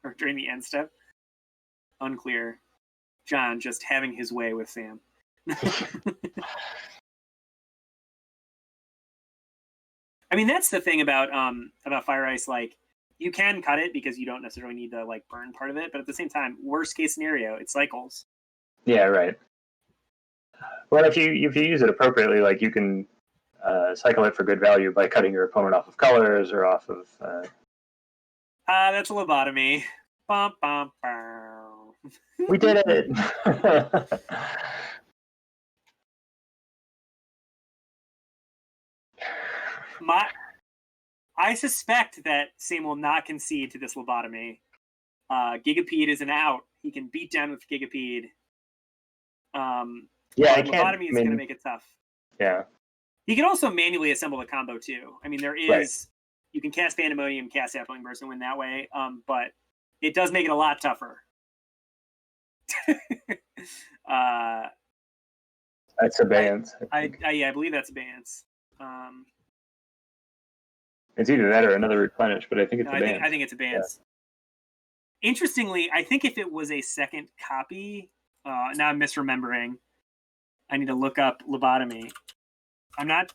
Or during the end step. Unclear. John just having his way with Sam. I mean, that's the thing about Fire Ice. Like, you can cut it because you don't necessarily need the burn part of it, but at the same time, worst case scenario, it cycles. Yeah, right. Well, if you use it appropriately, you can cycle it for good value by cutting your opponent off of colors or off of. That's a Lobotomy. Bum, bum, bum. We did it. I suspect that Sam will not concede to this Lobotomy. Gigapede is an out. He can beat down with Gigapede. Yeah, but Lobotomy is going to make it tough. Yeah. He can also manually assemble the combo too. I mean, there is you can cast Pandemonium, cast Sapling Burst, and win that way. But it does make it a lot tougher. That's Abeyance. I believe that's Abeyance. It's either that or another Replenish, but I think it's Abeyance. I think it's Abeyance. Yeah. Interestingly, I think if it was a second copy, now I'm misremembering. I need to look up Lobotomy. I'm not.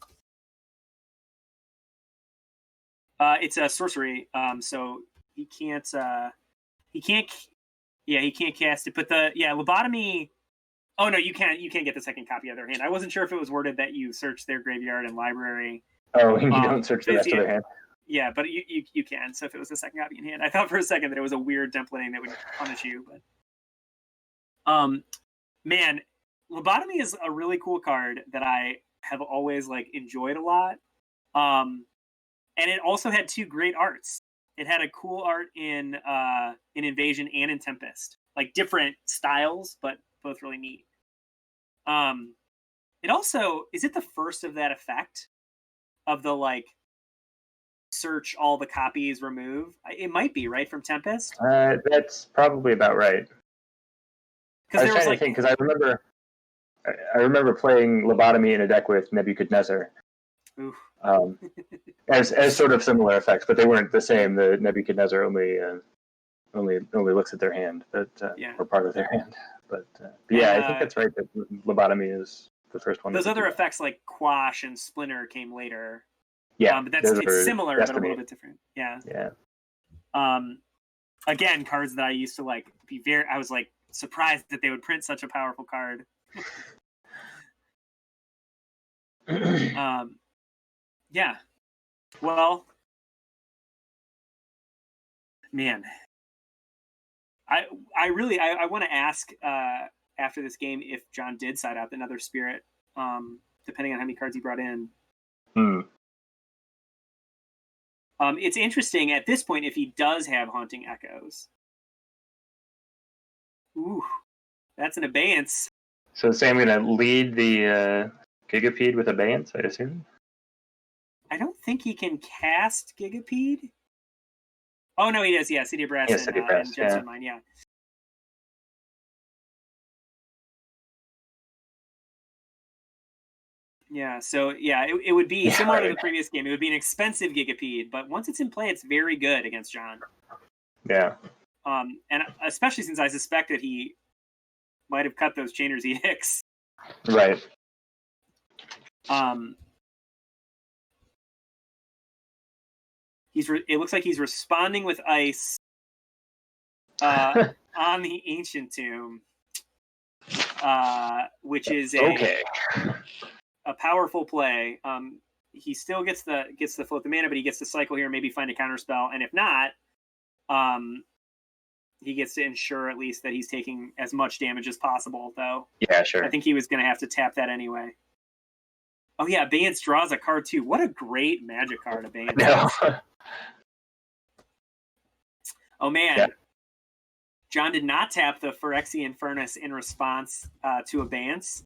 It's a sorcery, so he can't. He can't cast it. But Lobotomy. Oh no, you can't get the second copy of their hand. I wasn't sure if it was worded that you search their graveyard and library. Oh, you don't search the rest of their hand. Yeah, but you can. So if it was the second copy in hand, I thought for a second that it was a weird templating that would punish you. But man, Lobotomy is a really cool card that I have always enjoyed a lot. And it also had two great arts. It had a cool art in Invasion and in Tempest, different styles, but both really neat. It also is it the first of that effect of the search all the copies, remove. It might be right from Tempest. That's probably about right. I was trying to think because I remember playing Lobotomy in a deck with Nebuchadnezzar. As sort of similar effects, but they weren't the same. The Nebuchadnezzar only looks at their hand, or part of their hand. But I think that's right. That Lobotomy is the first one. Those other effects like Quash and Splinter came later. Yeah, but it's similar, but a little bit different. Yeah. Yeah. Again, cards that I used to be very. I was surprised that they would print such a powerful card. Yeah. Well, man, I really want to ask after this game if John did side out another Spirit, depending on how many cards he brought in. It's interesting at this point if he does have Haunting Echoes. Ooh, that's an Abeyance. So Sam going to lead the Gigapede with Abeyance, I assume? I don't think he can cast Gigapede. Oh, no, he does. Yeah, City of Brass and Gemstone Mine, yeah. Yeah, so it would be similar to the previous game. It would be an expensive Gigapede, but once it's in play, it's very good against John. Yeah. And especially since I suspect that he might have cut those Chainer's Edicts. Right. It looks like he's responding with Ice on the Ancient Tomb, which is a powerful play. He still gets the float the mana, but he gets to cycle here and maybe find a counterspell. And if not, he gets to ensure at least that he's taking as much damage as possible, though. Yeah, sure. I think he was going to have to tap that anyway. Oh, yeah, Abeyance draws a card, too. What a great Magic card, Abeyance. No. Oh, man. Yeah. John did not tap the Phyrexian Furnace in response to Abeyance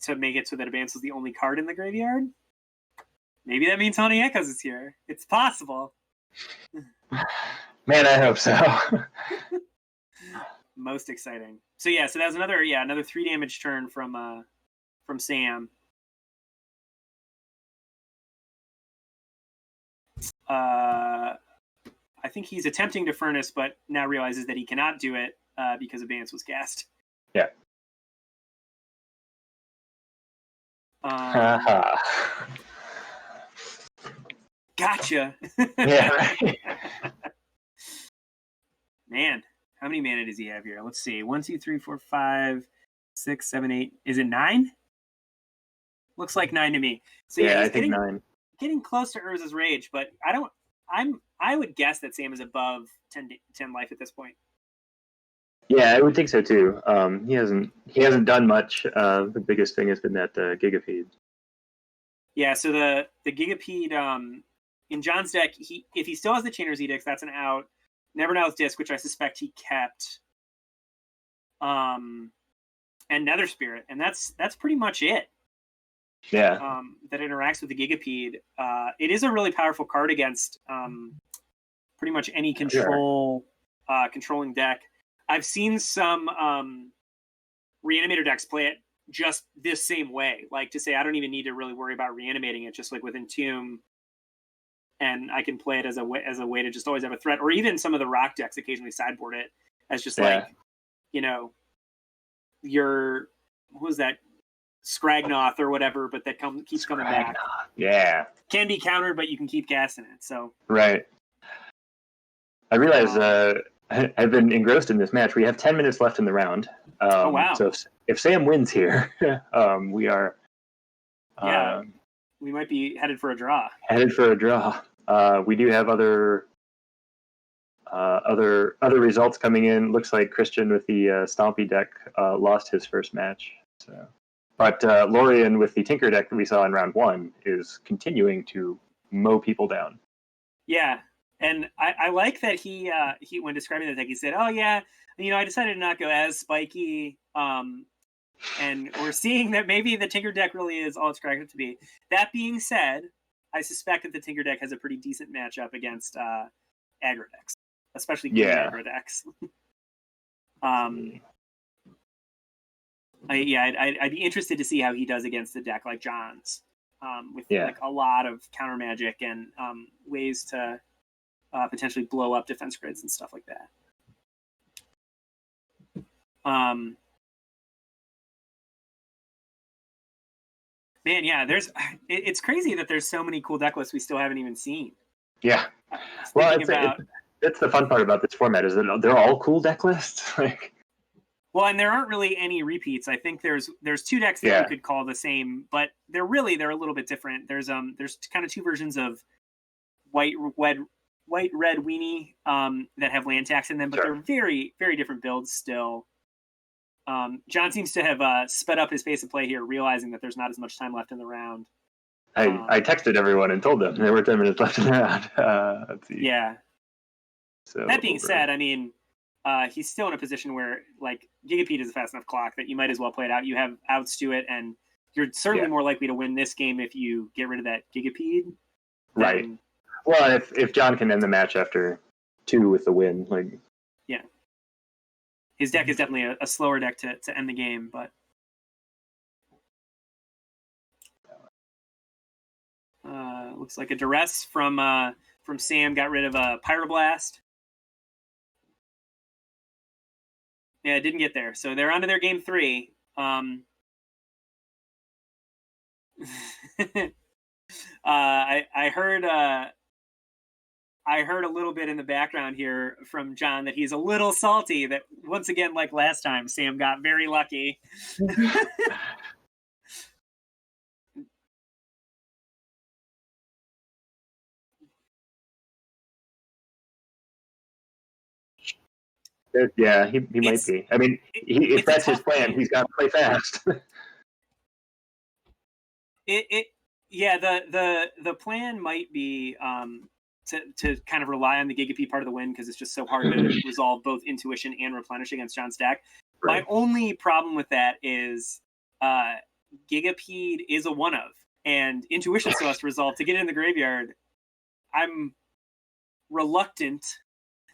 to make it so that Abeyance was the only card in the graveyard. Maybe that means Haunting Echoes is here. It's possible. Man, I hope so. Most exciting. So that was another 3 damage turn from Sam. I think he's attempting to Furnace, but now realizes that he cannot do it because Abeyance was cast. Yeah. Gotcha. Yeah, right. Man, how many mana does he have here? Let's see. 1, 2, 3, 4, 5, 6, 7, 8. Is it 9? Looks like 9 to me. So I think 9. Getting close to Urza's Rage, but I would guess that Sam is above 10 life at this point. Yeah, I would think so too. He hasn't done much. The biggest thing has been that Gigapede. Yeah, so the Gigapede in John's deck, if he still has the Chainer's Edicts, that's an out. Never Now's Disc, which I suspect he kept. And and Nether Spirit, and that's pretty much it. Yeah. That interacts with the Gigapede. It is a really powerful card against pretty much any controlling deck. I've seen some Reanimator decks play it just this same way, like to say I don't even need to really worry about reanimating it, just like with Entomb, and I can play it as a way to just always have a threat. Or even some of the rock decks occasionally sideboard it as just like, your what was that, Scragnoth or whatever, but that keeps coming back. Yeah, can be countered, but you can keep casting it. So right. I realize I've been engrossed in this match. We have 10 minutes left in the round. Oh wow! So if Sam wins here, we are we might be headed for a draw. We do have other results coming in. Looks like Christian with the Stompy deck lost his first match. So, but Lorian with the Tinker deck that we saw in round 1 is continuing to mow people down. Yeah, and I like that he when describing the deck, he said, "Oh yeah, I decided to not go as spiky." And we're seeing that maybe the Tinker deck really is all it's cracked up to be. That being said, I suspect that the Tinker deck has a pretty decent matchup against aggro decks, especially green aggro decks. I'd be interested to see how he does against a deck like John's, with like a lot of counter magic and ways to potentially blow up defense grids and stuff like that. Man, yeah, it's crazy that there's so many cool deck lists we still haven't even seen. Yeah. Well, it's the fun part about this format is that they're all cool deck lists. Well, and there aren't really any repeats. I think there's 2 decks that you could call the same, but they're a little bit different. There's kind of 2 versions of white red weenie that have land tax in them, but they're very, very different builds still. John seems to have sped up his pace of play here, realizing that there's not as much time left in the round. I texted everyone and told them there were 10 minutes left in the round. Let's see. Yeah. So that being said, I mean, he's still in a position where like Gigapede is a fast enough clock that you might as well play it out. You have outs to it, and you're certainly more likely to win this game if you get rid of that Gigapede. Right. Well, if John can end the match after 2 with the win, his deck is definitely a slower deck to end the game, but looks like a duress from Sam got rid of a Pyroblast. Yeah, it didn't get there, so they're on to their game 3. I heard a little bit in the background here from John that he's a little salty that once again, like last time, Sam got very lucky. Yeah, he might be. I mean, if that's his plan, he's got to play fast. The plan might be to kind of rely on the Gigapede part of the win because it's just so hard to resolve both Intuition and Replenish against John's deck. Right. My only problem with that is Gigapede is a 1-of, and Intuition still has to resolve to get it in the graveyard. I'm reluctant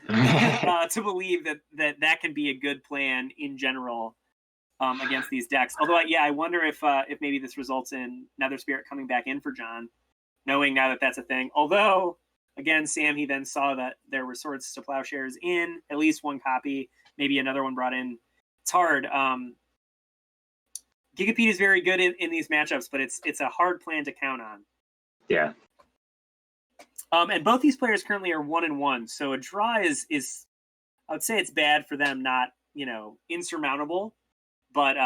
to believe that can be a good plan in general against these decks. Although, I wonder if maybe this results in Nether Spirit coming back in for John, knowing now that that's a thing. Although, again, Sam, he then saw that there were Swords to Plowshares in at least 1 copy, maybe another one brought in. It's hard. Gigapede is very good in these matchups, but it's a hard plan to count on. Yeah. And both these players currently are 1-1, so a draw is I would say it's bad for them, not insurmountable, but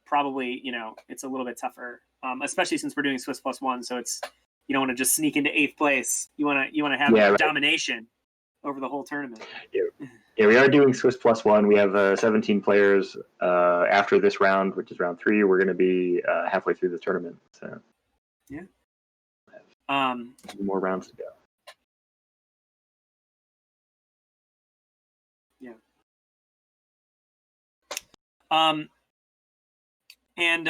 probably it's a little bit tougher, especially since we're doing Swiss +1. So it's you don't want to just sneak into 8th place. You want to have domination over the whole tournament. Yeah, we are doing Swiss +1. We have 17 players after this round, which is round 3. We're going to be halfway through the tournament. So yeah, more rounds to go. Yeah. And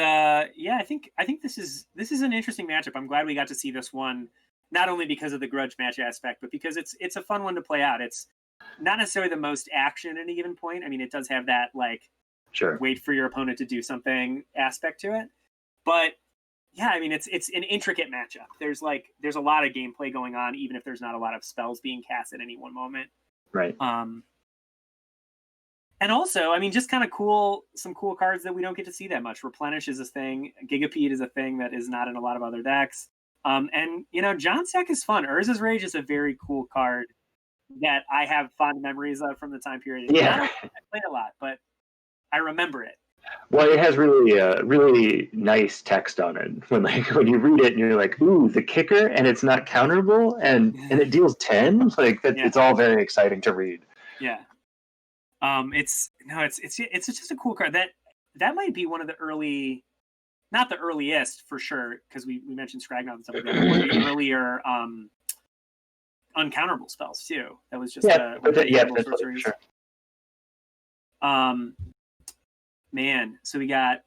yeah, I think this is an interesting matchup. I'm glad we got to see this one, not only because of the grudge match aspect, but because it's a fun one to play out. It's not necessarily the most action at any given point. I mean, it does have that like Sure. wait for your opponent to do something aspect to it, but yeah, I mean, it's an intricate matchup. There's a lot of gameplay going on, even if there's not a lot of spells being cast at any one moment. Right. And also, I mean, just kind of some cool cards that we don't get to see that much. Replenish is a thing. Gigapede is a thing that is not in a lot of other decks. And John's deck is fun. Urza's Rage is a very cool card that I have fond memories of from the time period. Yeah, I played a lot, but I remember it. well, it has really nice text on it. When you read it and you're like, "Ooh, the kicker," and it's not counterable, and it deals 10. Like that, Yeah. It's all very exciting to read. Yeah. It's just a cool card. That might be one of the early, not the earliest for sure, because we mentioned Scragnoth and stuff like that. But one of the earlier uncounterable spells too. That was just sure. Man, so we got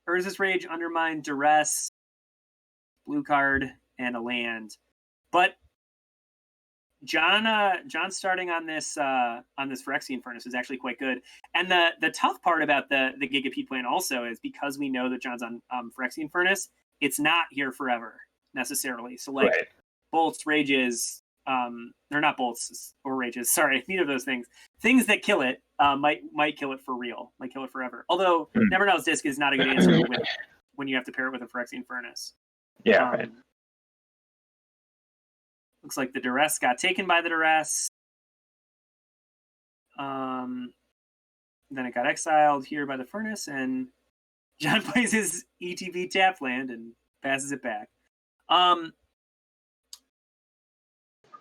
Urza's Rage, Undermine, Duress, blue card, and a land. But John's starting on this Phyrexian Furnace is actually quite good. And the tough part about the Gigapede plan also is because we know that John's on Phyrexian Furnace, it's not here forever necessarily. So like Right. bolts, rages, they're not bolts or rages. Sorry, neither of those things. Things that kill it might kill it for real, might kill it forever. Although Never Know's Disc is not a good answer when you have to pair it with a Phyrexian Furnace. Yeah, right. Looks like the Duress got taken by the Duress. Then it got exiled here by the Furnace, and John plays his ETB tap land and passes it back.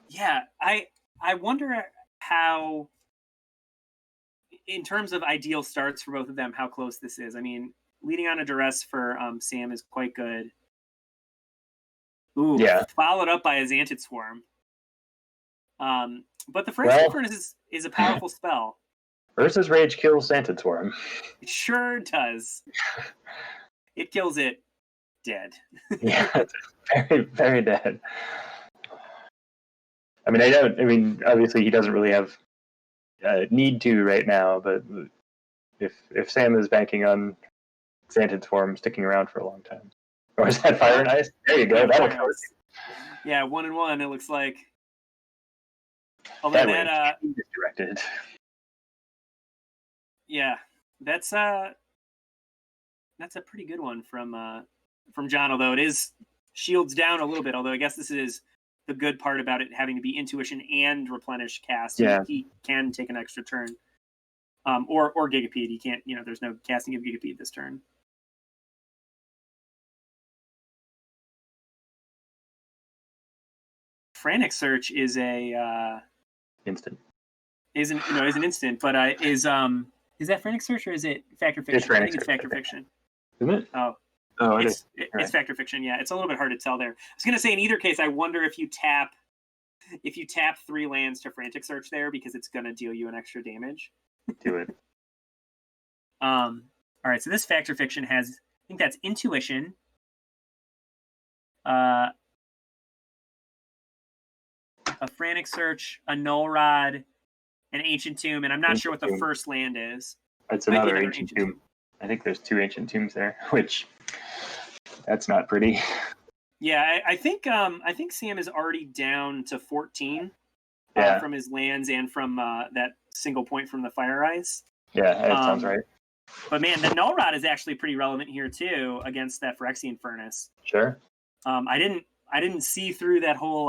Yeah, I wonder how, in terms of ideal starts for both of them, how close this is. I mean, leading on a Duress for Sam is quite good. Ooh, yeah. Followed up by a Xantid Swarm. But the Phyrexian Furnace is a powerful spell. Urza's Rage kills Xantid Swarm. It sure does. It kills it dead. Yeah, it's very, very dead. I mean, obviously he doesn't really have need to right now, but if Sam is banking on Xantid Swarm sticking around for a long time. Or is that Fire and Ice? There you go. Yeah, that'll cover it. Yeah, 1-1, it looks like. Although that misdirected. Yeah, that's a pretty good one from John, although it is shields down a little bit, although I guess this is the good part about it having to be Intuition and Replenish cast. Yeah. He can take an extra turn. Or Gigapede. He can't, there's no casting of Gigapede this turn. Frantic Search is a instant. Is an instant, but is that Frantic Search or is it Factor Fiction? I think it's Factor Fiction. Isn't it? Oh, it's Factor Fiction. Yeah, it's a little bit hard to tell there. I was gonna say in either case, I wonder if you tap 3 lands to Frantic Search there because it's gonna deal you an extra damage. Do it. All right, so this Factor Fiction has, I think that's Intuition. A Frantic Search, a Null Rod, an Ancient Tomb, and I'm not sure what the first land is. It's another Ancient Tomb. I think there's 2 Ancient Tombs there, which that's not pretty. Yeah, I think Sam is already down to 14 from his lands and from that single point from the Fire Ice. Yeah, that sounds right. But man, the Null Rod is actually pretty relevant here too against that Phyrexian Furnace. Sure. I didn't see through that whole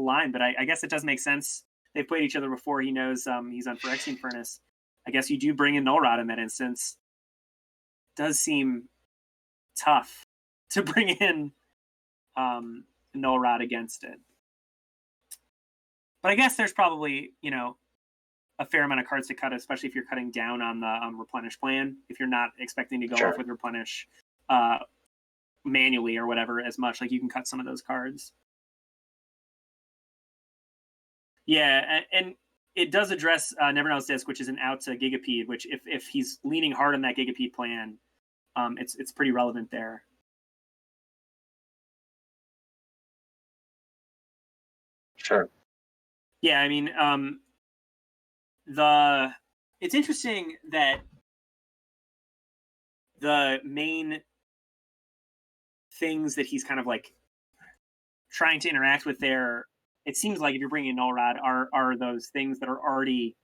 line, but I guess it does make sense. They've played each other before. He knows he's on Phyrexian Furnace. I guess you do bring in Null Rod in that instance. Does seem tough to bring in Null Rod against it. But I guess there's probably, a fair amount of cards to cut, especially if you're cutting down on the Replenish plan. If you're not expecting to go off with Replenish manually or whatever as much, like you can cut some of those cards. Yeah, and it does address Never Know's Disc, which is an out to Gigapede, which if he's leaning hard on that Gigapede plan, it's pretty relevant there. Sure. Yeah, I mean, it's interesting that the main things that he's kind of like trying to interact with there, it seems like if you're bringing Null Rod, are those things that are already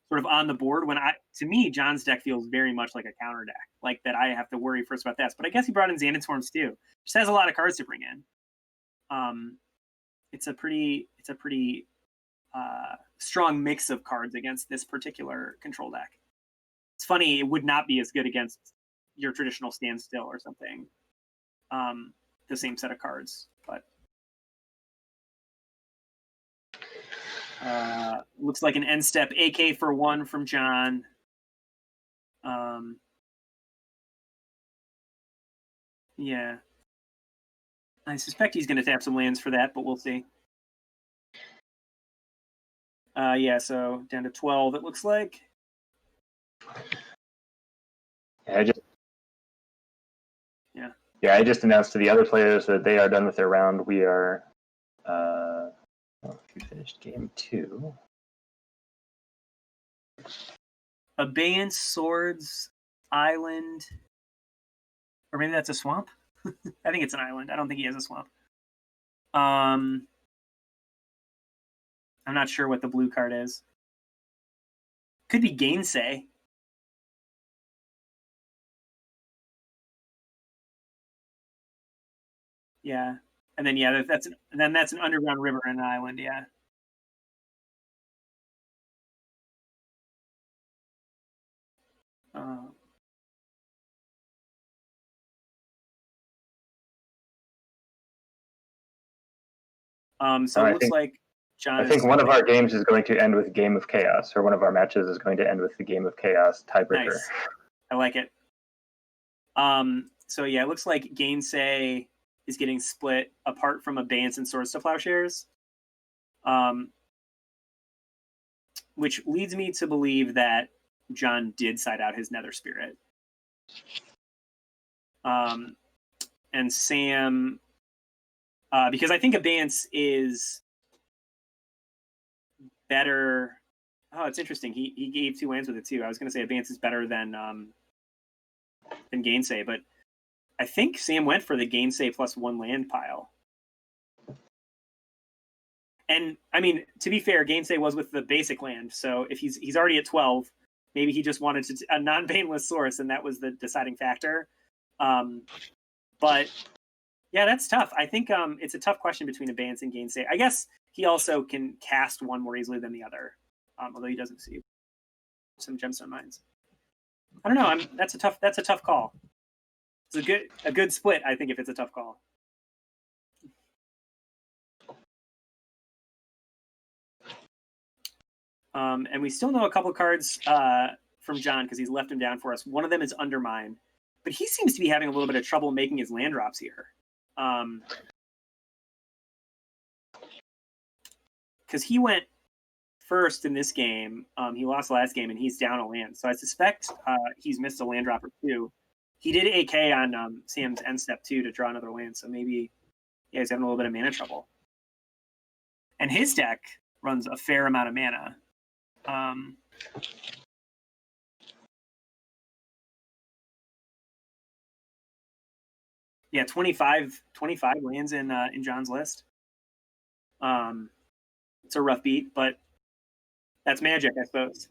sort of on the board. To me, John's deck feels very much like a counter deck, like that I have to worry first about that. But I guess he brought in Xanadorns too, which has a lot of cards to bring in. It's a pretty strong mix of cards against this particular control deck. It's funny, it would not be as good against your traditional standstill or something. The same set of cards, but looks like an end step AK for 1 from John. Yeah, I suspect he's going to tap some lands for that, but we'll see. Yeah, so down to 12 it looks like. I just announced to the other players that they are done with their round. We are we finished game 2. Abeyance, Swords, Island, or maybe that's a swamp. I think it's an island. I don't think he has a swamp. I'm not sure what the blue card is. Could be Gainsay. Yeah, and then that's an underground river and an island. Yeah. So it looks like John. I think one of our games is going to end with Game of Chaos, or one of our matches is going to end with the Game of Chaos tiebreaker. Nice. I like it. So yeah, it looks like Gainsay is getting split apart from Abeyance and Swords to Plowshares. Which leads me to believe that John did side out his Nether Spirit. And Sam, because I think Abeyance is better. Oh, it's interesting. He gave 2 lands with it too. I was going to say Abeyance is better than Gainsay, but I think Sam went for the Gainsay plus 1 land pile. And I mean, to be fair, Gainsay was with the basic land, so if he's already at 12, maybe he just wanted a non-painless source, and that was the deciding factor. But yeah, that's tough. I think it's a tough question between Abeyance and Gainsay. I guess he also can cast one more easily than the other, although he doesn't see some Gemstone Mines. I don't know. That's a tough call. It's a good split, I think, if it's a tough call. And we still know a couple cards from John because he's left them down for us. One of them is Undermine, but he seems to be having a little bit of trouble making his land drops here. Because he went first in this game. He lost last game, and he's down a land. So I suspect he's missed a land drop or 2. He did AK on Sam's end step 2 to draw another land, so maybe he's having a little bit of mana trouble. And his deck runs a fair amount of mana. Yeah, 25 lands in John's list. It's a rough beat, but that's Magic, I suppose.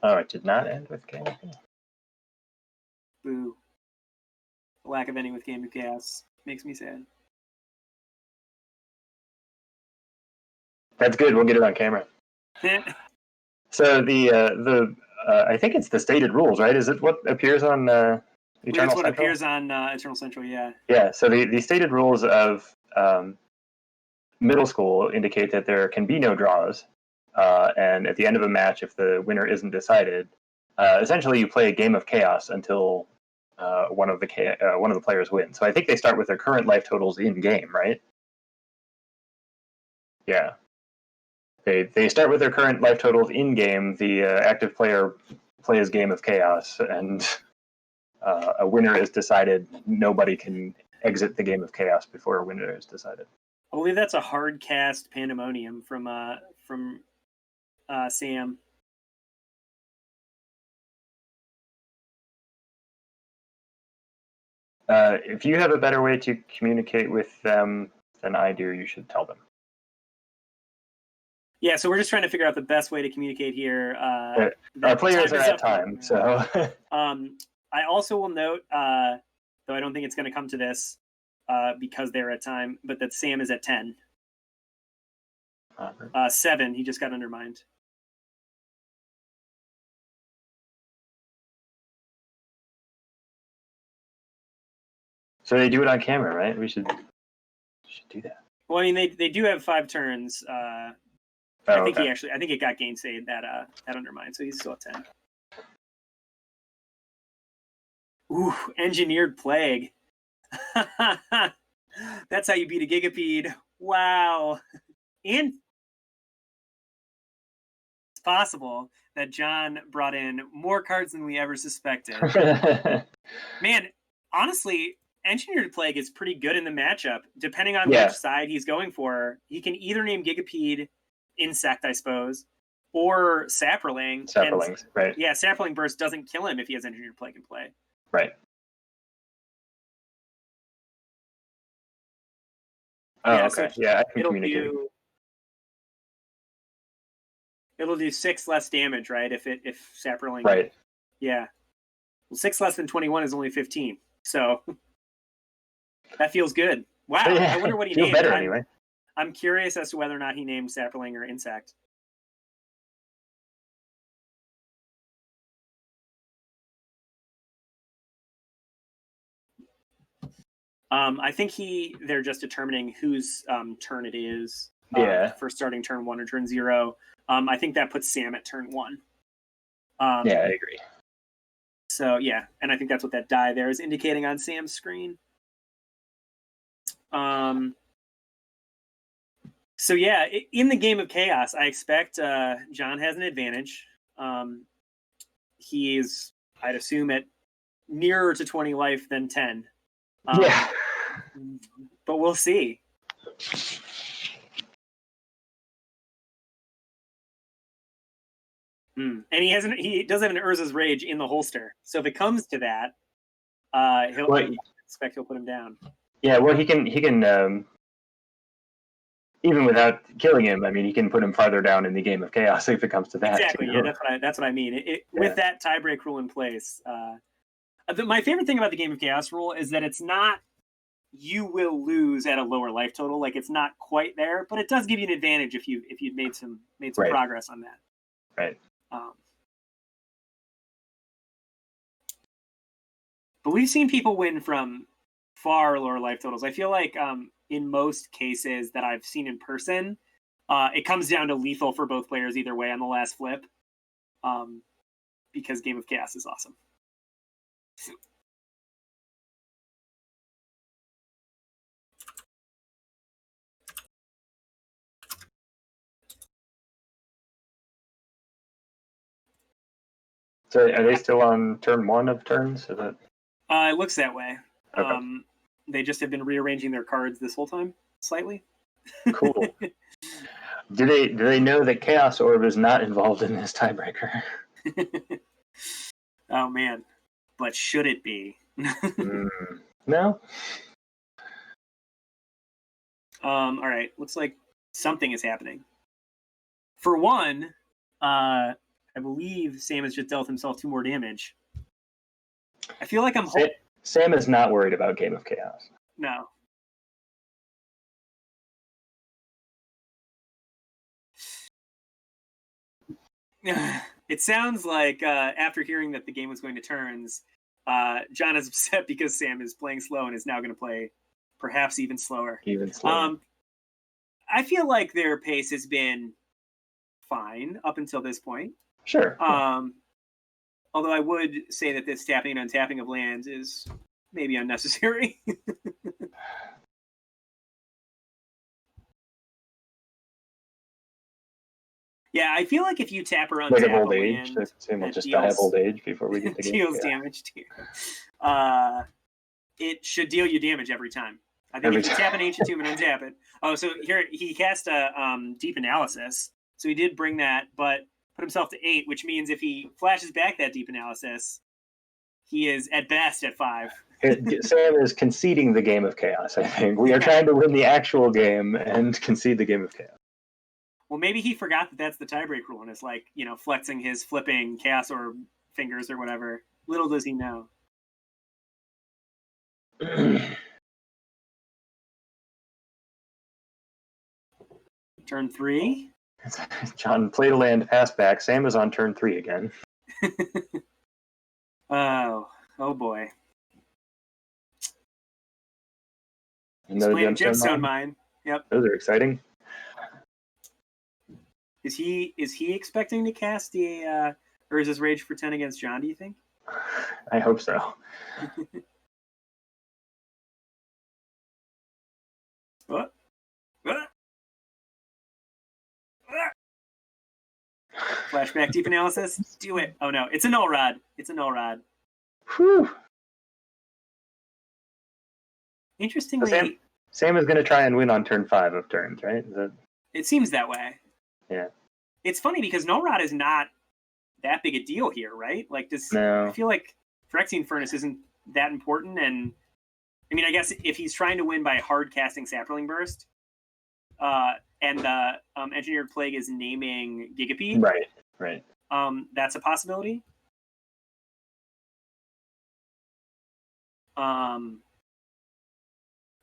Oh, it did not end with Game of Chaos. Boo. The lack of ending with Game of Chaos makes me sad. That's good. We'll get it on camera. So the I think it's the stated rules, right? Is it what appears on Eternal Central? That's what appears on Eternal Central, yeah. Yeah, so the stated rules of middle school indicate that there can be no draws, and at the end of a match, if the winner isn't decided, essentially you play a game of chaos until one of the players wins. So I think they start with their current life totals in game, right? Yeah. they start with their current life totals in game. The active player plays Game of Chaos, and a winner is decided. Nobody can exit the Game of Chaos before a winner is decided. I believe that's a hard cast Pandemonium from Sam. If you have a better way to communicate with them than I do, you should tell them. Yeah, so we're just trying to figure out the best way to communicate here. Our players are at time, so. I also will note, though I don't think it's going to come to this because they're at time, but that Sam is at 10. 7, he just got undermined. So they do it on camera, right? We should do that. Well, I mean, they do have 5 turns. I think okay. I think it got gainsayed that undermine, so he's still at 10. Ooh, Engineered Plague. That's how you beat a Gigapede. Wow. And it's possible that John brought in more cards than we ever suspected. Man, honestly, Engineered Plague is pretty good in the matchup. Depending on which side he's going for, he can either name Gigapede, Insect, I suppose, or Saproling. Saprolings, right. Yeah, Saproling Burst doesn't kill him if he has Engineered Plague in play. Right. Oh, yeah, okay. So yeah, I can communicate. It'll do 6 less damage, right? If Saproling. Right. Yeah. Well, 6 less than 21 is only 15. So that feels good. Wow. Yeah, I wonder what he named. Better anyway. I'm curious as to whether or not he named Saproling or Insect. I think they're just determining whose turn it is. For starting turn 1 or turn 0. I think that puts Sam at turn 1. Yeah, I agree. So yeah, and I think that's what that die there is indicating on Sam's screen. So yeah, in the Game of Chaos, I expect John has an advantage. He is, I'd assume, at nearer to 20 life than 10. Yeah. But we'll see. And he does have an Urza's Rage in the holster. So if it comes to that, he'll put him down. Yeah, well, he can even without killing him, I mean, he can put him farther down in the Game of Chaos if it comes to that. Exactly. Yeah, that's what I mean. With that tiebreak rule in place, my favorite thing about the Game of Chaos rule is that it's not you will lose at a lower life total. Like, it's not quite there, but it does give you an advantage if you've made some progress on that. Right. But we've seen people win from far lower life totals. I feel like in most cases that I've seen in person, it comes down to lethal for both players either way on the last flip, because Game of Chaos is awesome. So are they still on turn 1 of turns? Is it? It looks that way. Okay. They just have been rearranging their cards this whole time, slightly. Cool. Do they know that Chaos Orb is not involved in this tiebreaker? Oh man, but should it be? No. All right. Looks like something is happening. For one, I believe Sam has just dealt himself 2 more damage. I feel like Sam is not worried about Game of Chaos. No. It sounds like after hearing that the game was going to turns, John is upset because Sam is playing slow and is now going to play perhaps even slower. I feel like their pace has been fine up until this point. Sure. Although I would say that this tapping and untapping of lands is maybe unnecessary. Yeah, I feel like if you tap or Like of untap old a age. land We'll that just die of old age before we get the game. deals damage to you, it should deal you damage every time. I think if you tap an Ancient Tomb and untap it. Oh, so here he cast a Deep Analysis. So he did bring that, but put himself to 8, which means if he flashes back that Deep Analysis, he is at best at 5. Sam is conceding the game of chaos, I think. We are trying to win the actual game and concede the game of chaos. Well, maybe he forgot that that's the tiebreak rule and is like, flexing his flipping chaos or fingers or whatever. Little does he know. Turn 3. John played a land, passed back. Sam is on turn 3 again. Oh boy. Another gemstone mine. Yep. Those are exciting. Is he expecting to cast the Urza's Rage for 10 against John, do you think? I hope so. What? Flashback Deep Analysis. Do it. Oh no, it's a null rod. Whew. Interestingly, so Sam is going to try and win on turn 5 of turns, right? It seems that way. Yeah. It's funny because null rod is not that big a deal here, right? Like, No. I feel like Phyrexian Furnace isn't that important, and I mean, I guess if he's trying to win by hard casting Sapperling Burst, and the Engineered Plague is naming Gigapede, right. That's a possibility.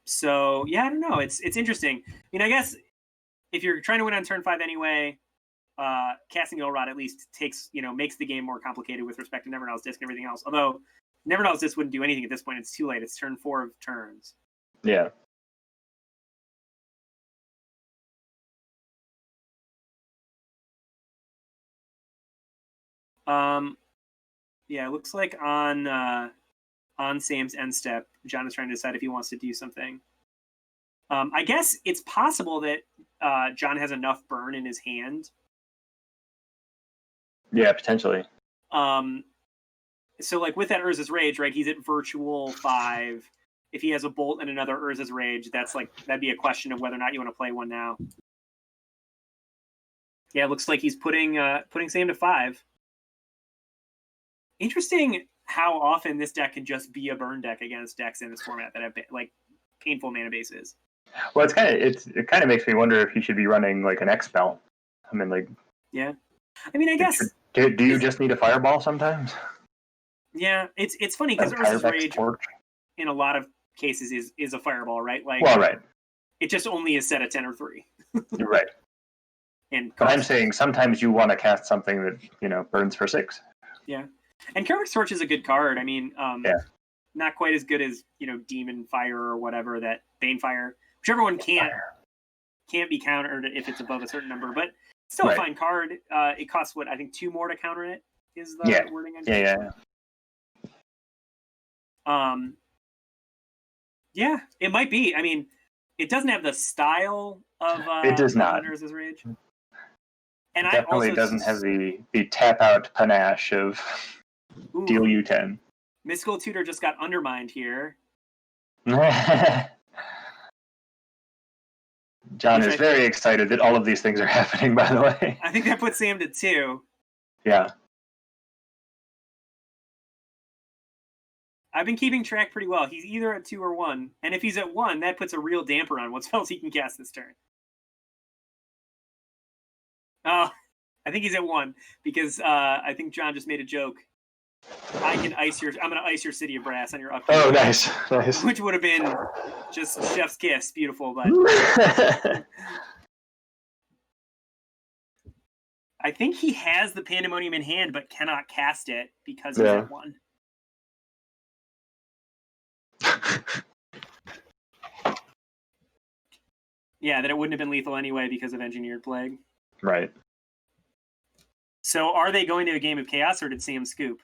So yeah, I don't know. It's interesting. I mean, I guess if you're trying to win on turn 5 anyway, casting Null Rod at least makes the game more complicated with respect to Nevernell's Disc and everything else. Although Nevernell's Disc wouldn't do anything at this point. It's too late. It's turn 4 of turns. Yeah. Yeah, it looks like on Sam's end step, John is trying to decide if he wants to do something. I guess it's possible that John has enough burn in his hand. Yeah, potentially. So like with that Urza's Rage, right? He's at virtual 5. If he has a bolt and another Urza's Rage, that'd be a question of whether or not you want to play one now. Yeah, it looks like he's putting Sam to 5. Interesting how often this deck can just be a burn deck against decks in this format that have like painful mana bases. Well, it kind of makes me wonder if he should be running like an X-Spell. I mean, like. Yeah, I mean, I guess. Do you just need a Fireball sometimes? Yeah, it's funny because Urza's Rage in a lot of cases is a Fireball, right? Like, well, right. It just only is set at 10 or 3. Right. But I'm saying sometimes you want to cast something that burns for 6. Yeah, and Carrick's Torch is a good card. I mean, yeah. Not quite as good as Demon Fire or whatever, that Banefire, whichever one can't be countered if it's above a certain number, but still a fine card. It costs I think 2 more to counter it is the wording. Yeah. Yeah, it might be. I mean, it doesn't have the style of it does not. Urza's Rage. And it definitely doesn't have the tap out panache of deal you 10. Mystical Tutor just got undermined here. John is very excited that all of these things are happening, by the way. I think that puts Sam to 2. Yeah. I've been keeping track pretty well. He's either at 2 or 1. And if he's at 1, that puts a real damper on what spells he can cast this turn. Oh, I think he's at 1 because I think John just made a joke. I'm going to ice your City of Brass on your upgrade. Oh, nice. Which would have been just chef's kiss. Beautiful, but I think he has the Pandemonium in hand but cannot cast it because he's at 1. Yeah, that it wouldn't have been lethal anyway because of Engineered Plague. Right. So are they going to a game of chaos or did Sam scoop?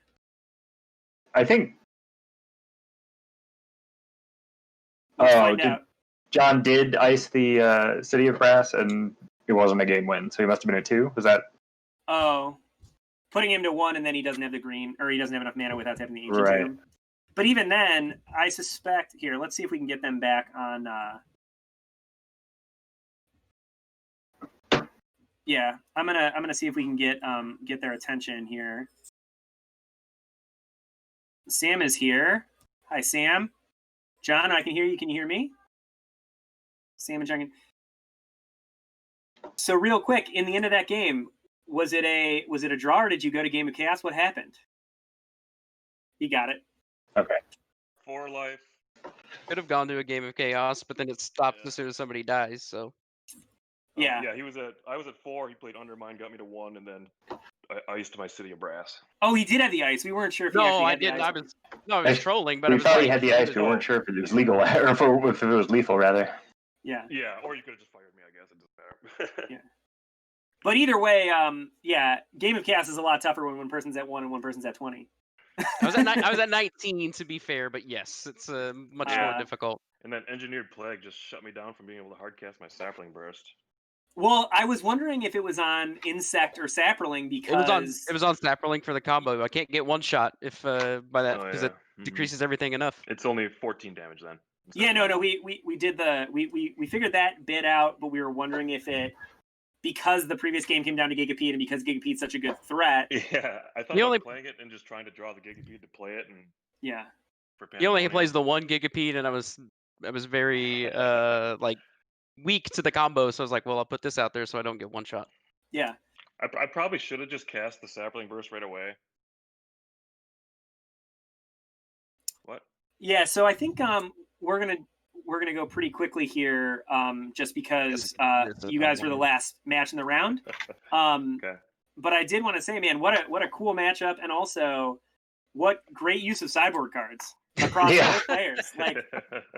I think. John did ice the City of Brass and it wasn't a game win, so he must have been at 2. Was that Oh, putting him to 1 and then he doesn't have the green, or he doesn't have enough mana without having the Ancient Right. Tomb. But even then, I suspect here. Let's see if we can get them back on. Yeah, I'm gonna see if we can get their attention here. Sam is here. Hi, Sam. John, I can hear you. Can you hear me? Sam and John. So real quick, in the end of that game, was it a draw or did you go to Game of Chaos? What happened? He got it. Okay. 4 life. Could have gone to a Game of Chaos, but then it stops as soon as somebody dies. So Yeah. Yeah, I was at 4. He played Undermine, got me to 1, and then I iced my City of Brass. Oh, he did have the ice. We weren't sure if he no, actually I had the didn't. ice. I was trolling, but We I was thought like, he had the ice, but we weren't sure if it was legal or if it was lethal, rather. Yeah. Yeah, or you could have just fired me. I guess it doesn't matter. Yeah. But either way, yeah, Game of Chaos is a lot tougher when one person's at 1 and one person's at 20. I was at 19 to be fair, but yes, it's much more difficult. And then Engineered Plague just shut me down from being able to hardcast my Sapling Burst. Well, I was wondering if it was on Insect or Saproling because it was on Saproling for the combo. I can't get one shot if by that because it Mm-hmm. decreases everything enough. It's only 14 damage then. Yeah, no, we did we figured that bit out, but we were wondering if it because the previous game came down to Gigapede and because Gigapede's such a good threat. Yeah, I thought about playing it and just trying to draw the Gigapede to play it, and yeah, he only plays the 1 Gigapede, and I was very like weak to the combo, so I was like, well, I'll put this out there so I don't get one shot. Yeah, I probably should have just cast the Sapling Burst right away. What? Yeah, so I think we're gonna go pretty quickly here, just because you guys were the last match in the round. Okay. But I did want to say, man, what a cool matchup, and also what great use of sideboard cards across both players. Like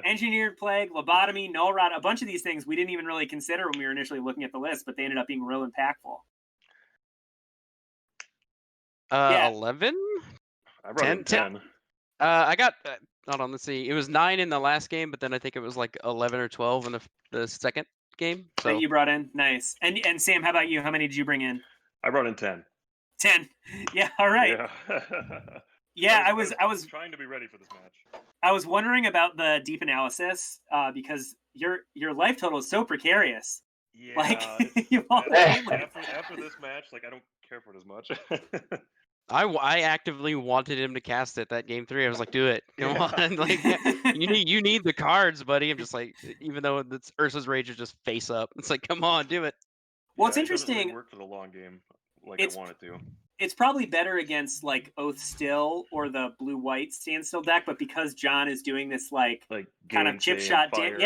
Engineered Plague, Lobotomy, Null Rod, a bunch of these things we didn't even really consider when we were initially looking at the list, but they ended up being real impactful. 11? I brought 10. I got hold on, let's see. It was 9 in the last game, but then I think it was like 11 or 12 in the second game. So that you brought in, nice. And Sam, how about you? How many did you bring in? I brought in 10. 10. Yeah, all right. Yeah. Yeah, I was trying to be ready for this match. I was wondering about the deep analysis because your life total is so precarious. Yeah. Like after this match, like I don't care for it as much. I actively wanted him to cast it that game 3. I was like, do it. Come on. Like you need the cards, buddy. I'm just like, even though it's Ursa's Rage is just face up. It's like, come on, do it. Well, it's It interesting. doesn't really work for the long game like I want it to. It's probably better against like Oath Still or the blue-white standstill deck, but because John is doing this like kind of chip shot, and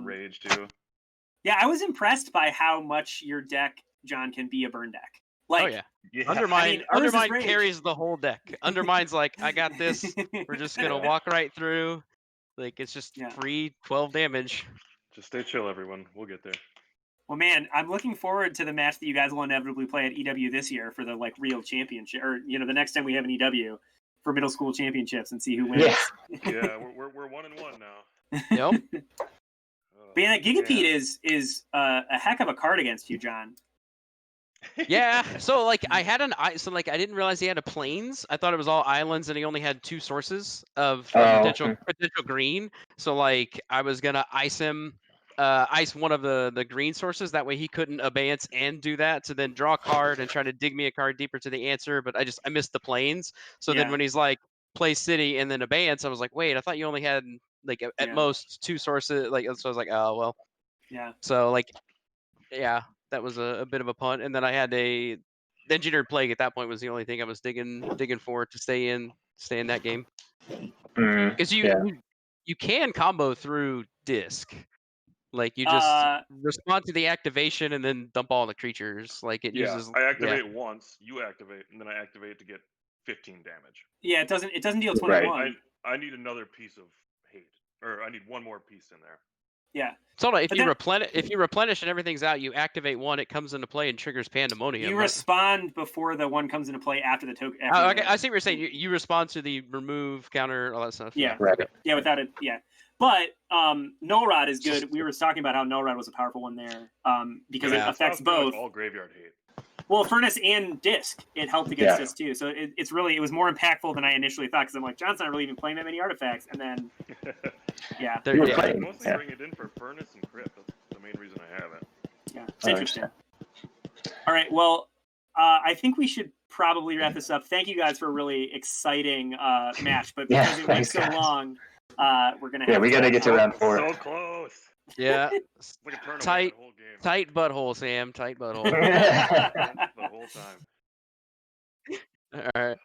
Rage too. Yeah, I was impressed by how much your deck, John, can be a burn deck. Like, Undermine carries the whole deck. Undermine's like, I got this. We're just gonna walk right through. Like it's just free 12 damage. Just stay chill, everyone. We'll get there. Well, man, I'm looking forward to the match that you guys will inevitably play at EW this year for the like real championship, or the next time we have an EW for middle school championships and see who wins. Yeah, we're 1-1 now. Yep. But yeah, that Gigapede is a heck of a card against you, John. Yeah, so like I didn't realize he had a plains. I thought it was all islands, and he only had 2 sources of potential green. So like I was gonna ice him, ice one of the green sources. That way he couldn't abeyance and do that to then draw a card and try to dig me a card deeper to the answer. But I missed the plains. So then when he's like play city and then abeyance, I was like, wait, I thought you only had like at most 2 sources. Like so I was like, oh well. Yeah. So like, yeah. That was a bit of a punt, and then I had the Engineered Plague at that point was the only thing I was digging for to stay in that game. Because you can combo through disc, like you just respond to the activation and then dump all the creatures. Like it uses. I activate once, you activate, and then I activate to get 15 damage. Yeah, it doesn't deal 21. I need another piece of hate, or I need one more piece in there. Yeah. So if But you then- replenish and everything's out, you activate one, it comes into play and triggers Pandemonium. You respond before the one comes into play after the token. Okay, I see what you're saying. You respond to the remove, counter, all that stuff. Yeah. Right. Yeah, without it. Yeah. But Null Rod is good. We were talking about how Null Rod was a powerful one there because Yeah. it affects Pretty much both. all graveyard hate. Well, Furnace and Disc, it helped against Yeah. this too. So it was more impactful than I initially thought because I'm like, John's not really even playing that many artifacts. And then, yeah. They're- You were yeah. playing. Mostly Yeah. bring it in for Furnace and Crypt. That's the main reason I have it. Yeah, it's I interesting. All right, well, I think we should probably wrap this up. Thank you guys for a really exciting match, but Yeah, because it went thanks, so guys. long, we're gonna have Yeah, we got to get to round 4. So close. Yeah. It's like a tournament. Tight- The whole game. Tight butthole, Sam. Tight butthole. The whole time. All right.